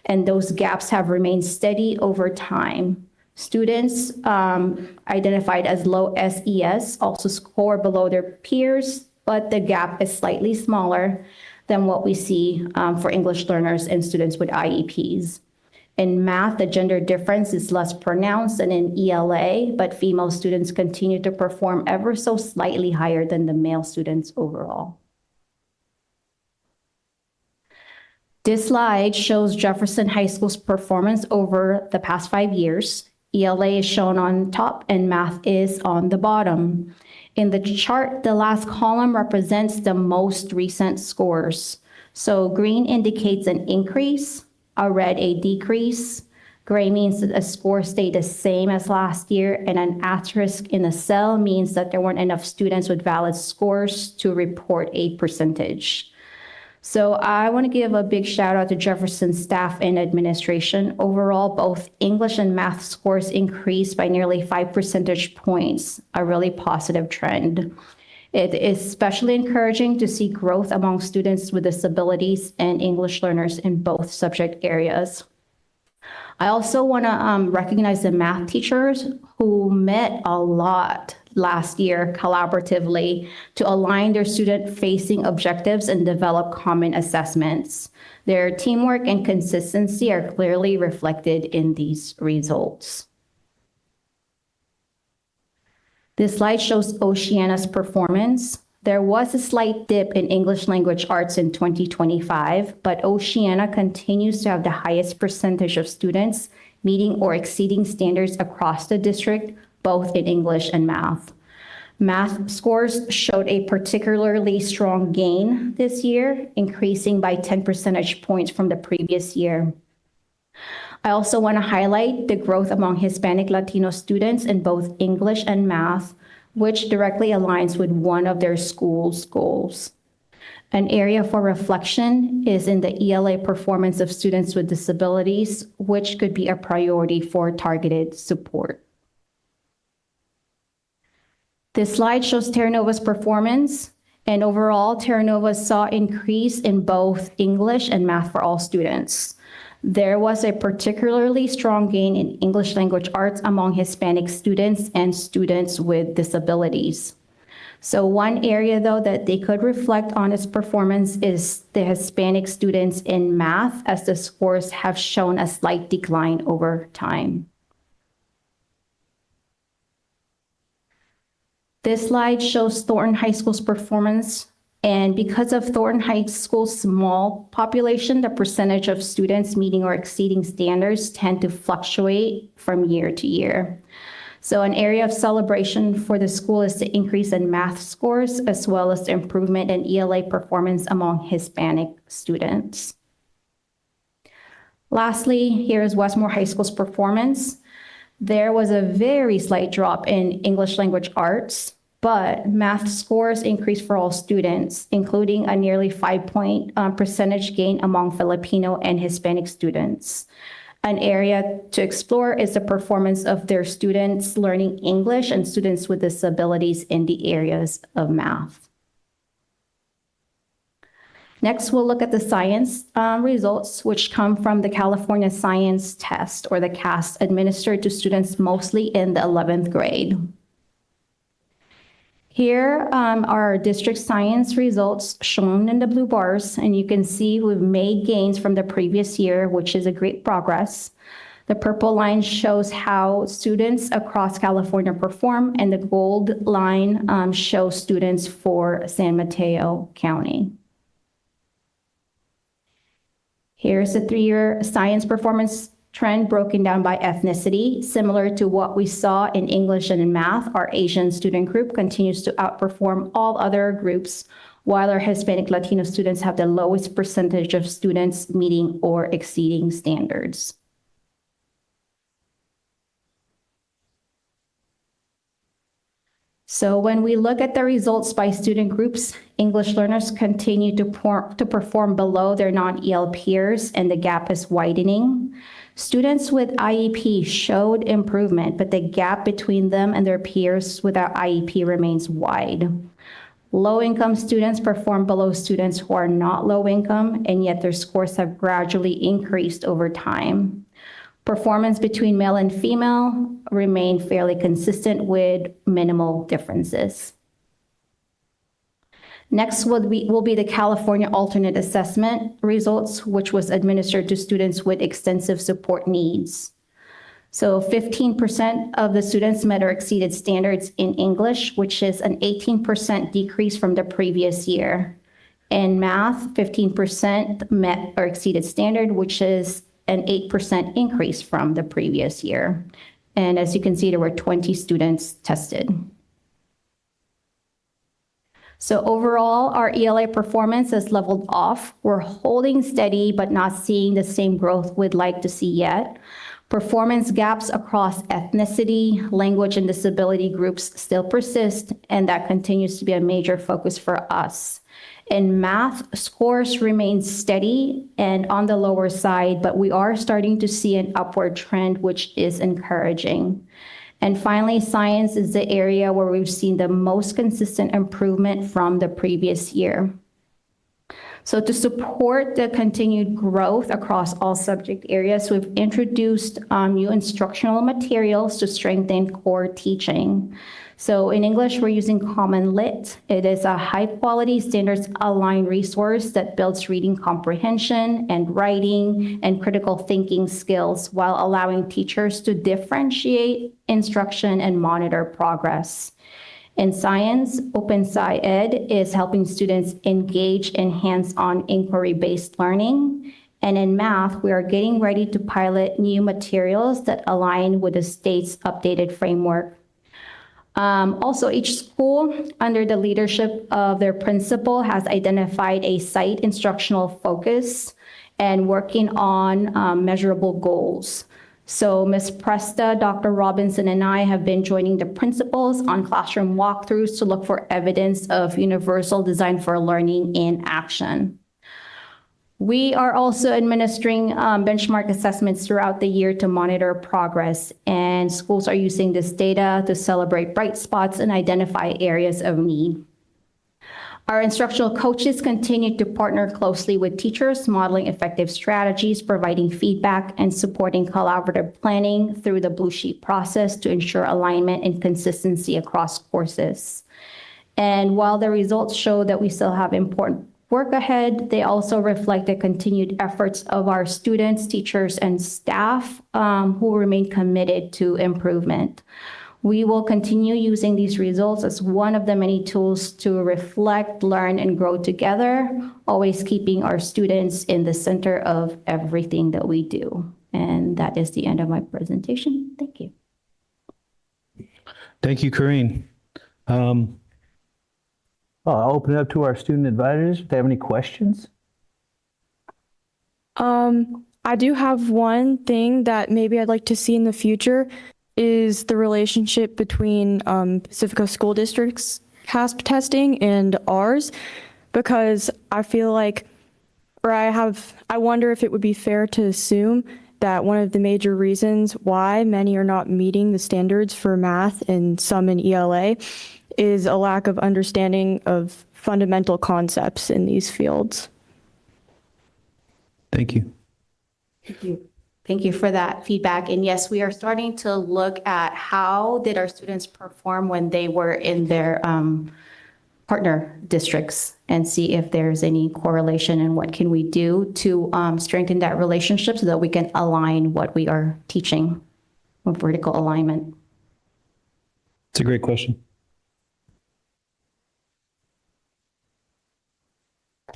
and those gaps have remained steady over time. Students identified as low SES also score below their peers, but the gap is slightly smaller than what we see for English learners and students with IEPs. In math, the gender difference is less pronounced than in ELA, but female students continue to perform ever so slightly higher than the male students overall. This slide shows Jefferson High School's performance over the past 5 years. ELA is shown on top and math is on the bottom. In the chart, the last column represents the most recent scores. So green indicates an increase, a red a decrease, gray means that a score stayed the same as last year, and an asterisk in a cell means that there weren't enough students with valid scores to report a percentage. So I want to give a big shout out to Jefferson staff and administration. Overall, both English and math scores increased by nearly 5 percentage points, a really positive trend. It is especially encouraging to see growth among students with disabilities and English learners in both subject areas. I also want to recognize the math teachers who met a lot last year collaboratively to align their student-facing objectives and develop common assessments. Their teamwork and consistency are clearly reflected in these results. This slide shows Oceana's performance. There was a slight dip in English language arts in 2025, but Oceana continues to have the highest percentage of students meeting or exceeding standards across the district, both in English and math. Math scores showed a particularly strong gain this year, increasing by 10 percentage points from the previous year. I also want to highlight the growth among Hispanic Latino students in both English and math, which directly aligns with one of their school's goals. An area for reflection is in the ELA performance of students with disabilities, which could be a priority for targeted support. This slide shows Terra Nova's performance, and overall, Terra Nova saw increase in both English and math for all students. There was a particularly strong gain in English language arts among Hispanic students and students with disabilities. So one area, though, that they could reflect on its performance is the Hispanic students in math, as the scores have shown a slight decline over time. This slide shows Thornton High School's performance And because of Thornton High School's small population, the percentage of students meeting or exceeding standards tend to fluctuate from year to year. So an area of celebration for the school is the increase in math scores, as well as the improvement in ELA performance among Hispanic students. Lastly, here is Westmore High School's performance. There was a very slight drop in English language arts, but math scores increased for all students, including a nearly 5-point percentage gain among Filipino and Hispanic students. An area to explore is the performance of their students learning English and students with disabilities in the areas of math. Next, we'll look at the science results, which come from the California Science Test, or the CAS, administered to students mostly in the 11th grade. Here are our district science results shown in the blue bars, and you can see we've made gains from the previous year, which is a great progress. The purple line shows how students across California perform, and the gold line shows students for San Mateo County. Here's the 3-year science performance trend broken down by ethnicity. Similar to what we saw in English and in math, our Asian student group continues to outperform all other groups, while our Hispanic Latino students have the lowest percentage of students meeting or exceeding standards. So when we look at the results by student groups, English learners continue to perform below their non-EL peers, and the gap is widening. Students with IEP showed improvement, but the gap between them and their peers without IEP remains wide. Low-income students perform below students who are not low income, and yet their scores have gradually increased over time. Performance between male and female remain fairly consistent with minimal differences. Next will be the California Alternate Assessment results, which was administered to students with extensive support needs. So 15% of the students met or exceeded standards in English, which is an 18% decrease from the previous year. In math, 15% met or exceeded standard, which is an 8% increase from the previous year. And as you can see, there were 20 students tested. So overall, our ELA performance has leveled off. We're holding steady, but not seeing the same growth we'd like to see yet. Performance gaps across ethnicity, language, and disability groups still persist, and that continues to be a major focus for us. In math, scores remain steady and on the lower side, but we are starting to see an upward trend, which is encouraging. And finally, science is the area where we've seen the most consistent improvement from the previous year. So to support the continued growth across all subject areas, we've introduced new instructional materials to strengthen core teaching. So in English, we're using Common Lit. It is a high-quality, standards-aligned resource that builds reading comprehension and writing and critical thinking skills while allowing teachers to differentiate instruction and monitor progress. In science, OpenSciEd is helping students engage in hands-on inquiry-based learning. And in math, we are getting ready to pilot new materials that align with the state's updated framework. Also, each school, under the leadership of their principal, has identified a site instructional focus and working on measurable goals. So Ms. Presta, Dr. Robinson, and I have been joining the principals on classroom walkthroughs to look for evidence of universal design for learning in action. We are also administering benchmark assessments throughout the year to monitor progress, and schools are using this data to celebrate bright spots and identify areas of need. Our instructional coaches continue to partner closely with teachers, modeling effective strategies, providing feedback, and supporting collaborative planning through the Blue Sheet process to ensure alignment and consistency across courses. And while the results show that we still have important work ahead, they also reflect the continued efforts of our students, teachers, and staff who remain committed to improvement. We will continue using these results as one of the many tools to reflect, learn, and grow together, always keeping our students in the center of everything that we do. And that is the end of my presentation. Thank you. Thank you, Corrine. I'll open it up to our student advisors if they have any questions. I do have one thing that maybe I'd like to see in the future is the relationship between Pacifica School District's CASP testing and ours, because I feel like, I wonder if it would be fair to assume that one of the major reasons why many are not meeting the standards for math and some in ELA is a lack of understanding of fundamental concepts in these fields. Thank you. Thank you. Thank you for that feedback. And yes, we are starting to look at how did our students perform when they were in their partner districts and see if there's any correlation and what can we do to strengthen that relationship so that we can align what we are teaching with vertical alignment. It's a great question.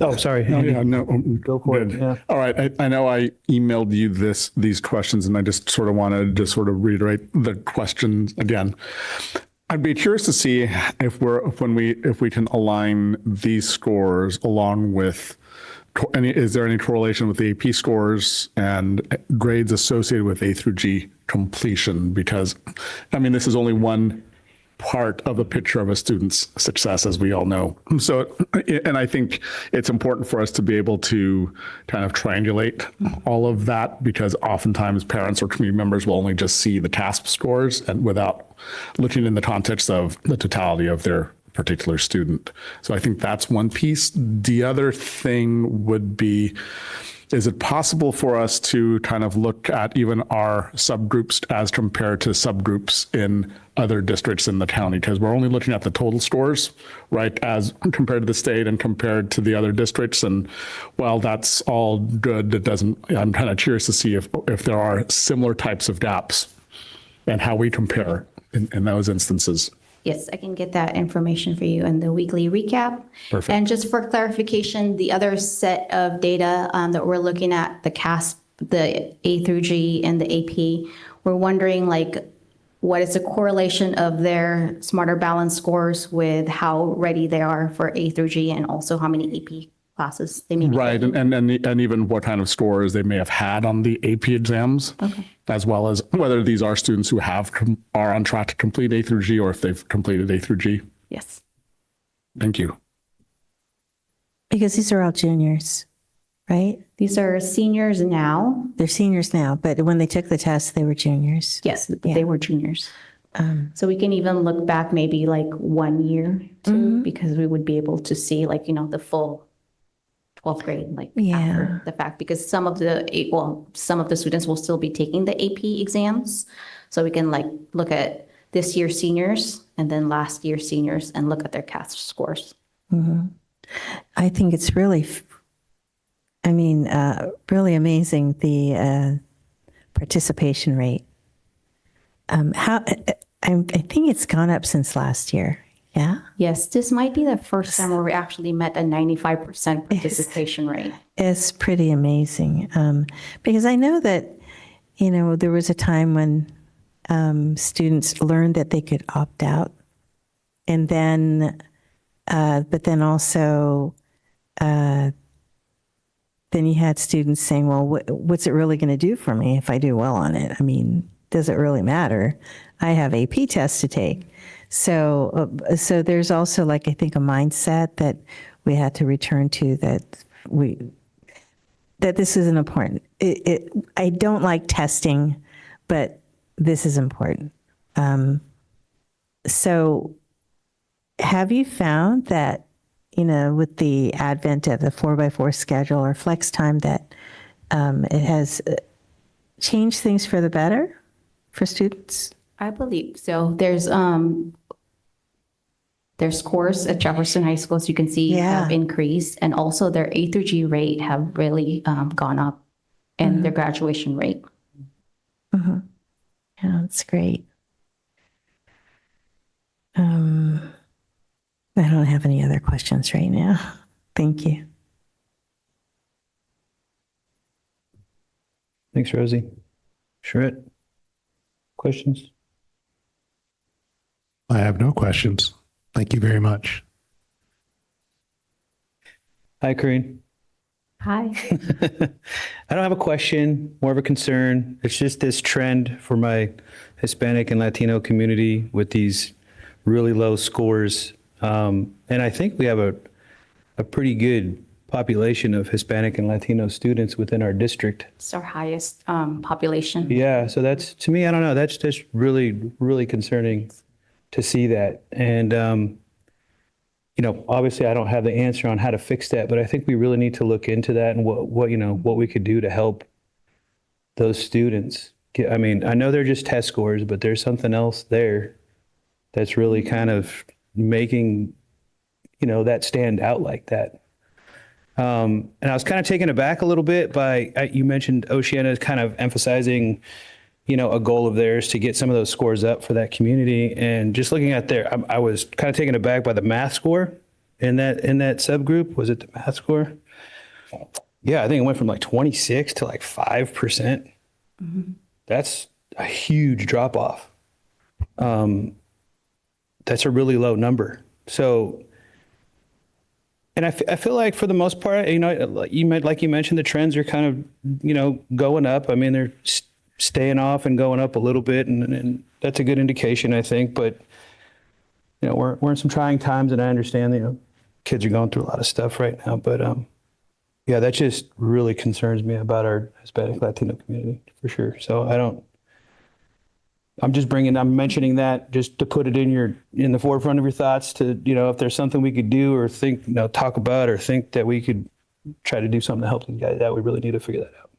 Oh, sorry. Go for it. Yeah. All right. I know I emailed you these questions, and I just sort of wanted to sort of reiterate the questions again. I'd be curious to see if we can align these scores along with is there any correlation with the AP scores and grades associated with A through G completion? Because I mean, this is only one part of a picture of a student's success, as we all know. So, and I think it's important for us to be able to kind of triangulate all of that, because oftentimes parents or community members will only just see the CASP scores and without looking in the context of the totality of their particular student. So I think that's one piece. The other thing would be, is it possible for us to kind of look at even our subgroups as compared to subgroups in other districts in the county? Because we're only looking at the total scores, right, as compared to the state and compared to the other districts. And while that's all good, it doesn't, I'm kind of curious to see if there are similar types of gaps and how we compare in those instances. Yes, I can get that information for you in the weekly recap. Perfect. And just for clarification, the other set of data that we're looking at, the CASP, the A through G, and the AP, we're wondering like, what is the correlation of their Smarter Balance scores with how ready they are for A through G, and also how many AP classes they may be right, taking. and even what kind of scores they may have had on the AP exams, as well as whether these are students who are on track to complete A through G, or if they've completed A through G. Yes. Thank you. Because these are all juniors, right? These are seniors now. They're seniors now, but when they took the test, they were juniors. Yes, they were juniors. So we can even look back maybe like 1 year too, because we would be able to see like, you know, the full 12th grade, like after the fact, because some of the students will still be taking the AP exams. So we can like look at this year's seniors and then last year's seniors and look at their CASP scores. I think it's really, really amazing, the participation rate. I think it's gone up since last year. Yeah. Yes, this might be the first time where we actually met a 95% participation rate. It's pretty amazing, because I know that, you know, there was a time when students learned that they could opt out, and then, but then also, then you had students saying, well, what's it really going to do for me if I do well on it? I mean, does it really matter? I have AP tests to take. So there's also, like, I think a mindset that we had to return to, that this isn't important. I don't like testing, but this is important. So have you found that, you know, with the advent of the 4x4 schedule or flex time, that it has changed things for the better for students? I believe so. Their scores at Jefferson High School, as you can see, have increased, and also their A through G rate have really gone up, and their graduation rate. Yeah, that's great. I don't have any other questions right now. Thank you. Thanks, Rosie. Charette, questions? I have no questions. Thank you very much. Hi, Corinne. Hi. I don't have a question, more of a concern. It's just this trend for my Hispanic and Latino community with these really low scores. And I think we have a pretty good population of Hispanic and Latino students within our district. It's our highest population. Yeah, so that's, to me, I don't know, that's just really, really concerning to see that. And, you know, obviously I don't have the answer on how to fix that, but I think we really need to look into that and what we could do to help those students. I mean, I know they're just test scores, but there's something else there that's really kind of making, you know, that stand out like that. And I was kind of taken aback a little bit by, you mentioned Oceana kind of emphasizing, you know, a goal of theirs to get some of those scores up for that community. And just looking at there, I was kind of taken aback by the math score in that subgroup. Was it the math score? Yeah, I think it went from like 26 to like 5%. Mm-hmm. That's a huge drop off. That's a really low number. So, and I feel like for the most part, you know, like you mentioned, the trends are kind of, you know, going up. I mean, they're staying off and going up a little bit, and that's a good indication, I think. But, you know, we're in some trying times, and I understand, you know, kids are going through a lot of stuff right now. But yeah, that just really concerns me about our Hispanic Latino community for sure. So I'm mentioning that just to put it in the forefront of your thoughts to, you know, if there's something we could do or think, you know, talk about or think that we could try to do something to help these guys out, we really need to figure that out.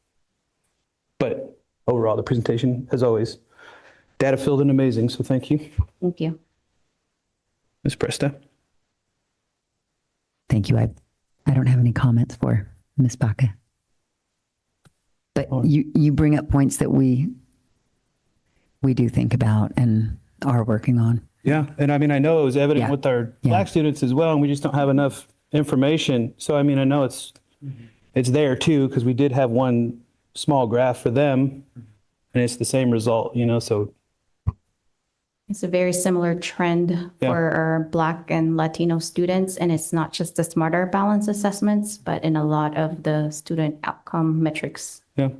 But overall, the presentation, as always, data filled and amazing. So thank you. Thank you. Ms. Presta. Thank you. I don't have any comments for Ms. Baca. But you bring up points that we do think about and are working on. Yeah. And I mean, I know it was evident with our Black students as well, and we just don't have enough information. So, I mean, I know it's there too, because we did have one small graph for them and it's the same result, you know, so. It's a very similar trend for our Black and Latino students. And it's not just the Smarter Balance assessments, but in a lot of the student outcome metrics that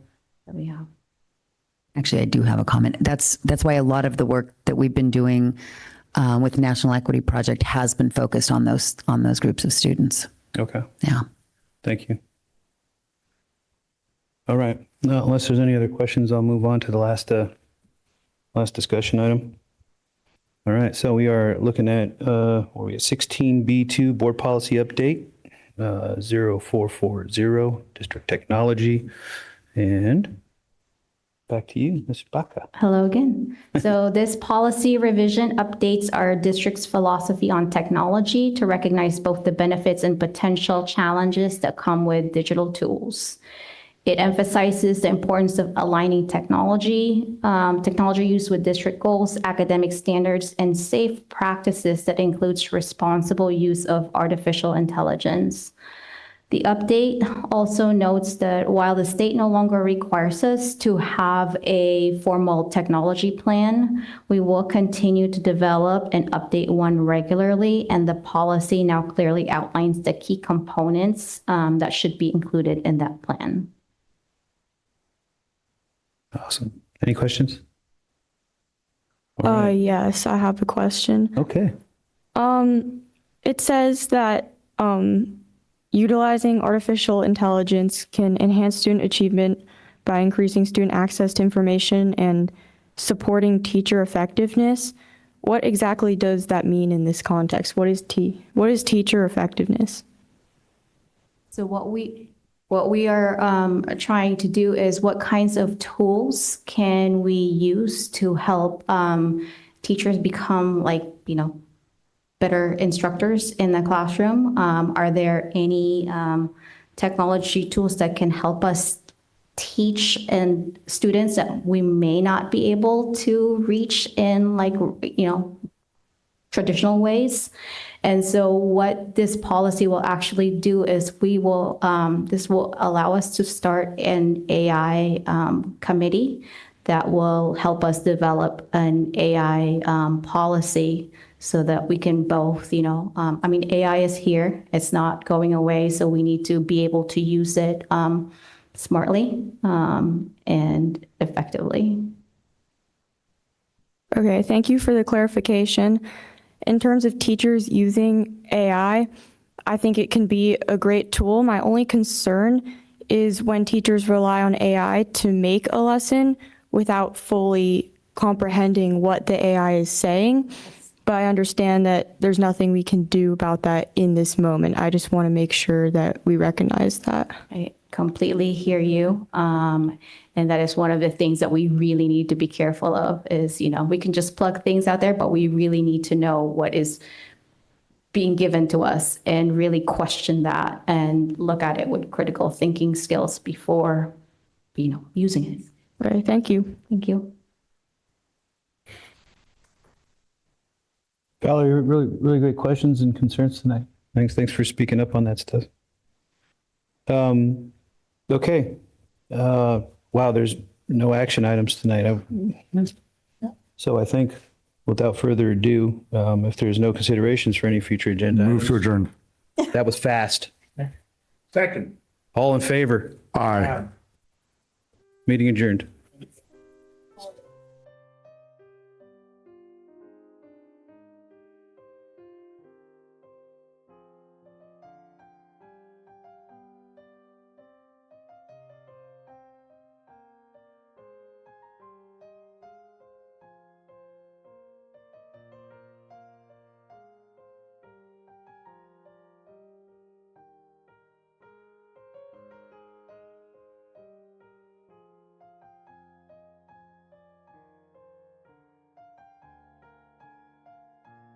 we have. Actually, I do have a comment. That's why a lot of the work that we've been doing with the National Equity Project has been focused on those groups of students. Okay. Yeah. Thank you. All right. No, unless there's any other questions, I'll move on to the last discussion item. All right. So we are looking at 16B2 board policy update 0440 district technology, and back to you, Ms. Baca. Hello again. So this policy revision updates our district's philosophy on technology to recognize both the benefits and potential challenges that come with digital tools. It emphasizes the importance of aligning technology use with district goals, academic standards, and safe practices that includes responsible use of artificial intelligence. The update also notes that while the state no longer requires us to have a formal technology plan, we will continue to develop and update one regularly, and the policy now clearly outlines the key components that should be included in that plan. Awesome. Any questions? Yes, I have a question. Okay. It says that utilizing artificial intelligence can enhance student achievement by increasing student access to information and supporting teacher effectiveness. What exactly does that mean in this context? What is teacher effectiveness? So what we are trying to do is what kinds of tools can we use to help teachers become better instructors in the classroom? Are there any technology tools that can help us teach and students that we may not be able to reach in traditional ways. And so what this policy will actually do is this will allow us to start an AI committee that will help us develop an AI policy so that we can both, AI is here, it's not going away, so we need to be able to use it smartly and effectively. Okay, thank you for the clarification. In terms of teachers using AI, I think it can be a great tool. My only concern is when teachers rely on AI to make a lesson without fully comprehending what the AI is saying. But I understand that there's nothing we can do about that in this moment. I just want to make sure that we recognize that. I completely hear you. And that is one of the things that we really need to be careful of is, we can just plug things out there, but we really need to know what is being given to us and really question that and look at it with critical thinking skills before, using it. Right, thank you. Thank you. Valerie, really, really great questions and concerns tonight. Thanks for speaking up on that stuff. Okay. Wow, there's no action items tonight. So I think without further ado, if there's no considerations for any future agenda Move items. to adjourn. That was fast. Second. All in favor? Aye. Meeting adjourned.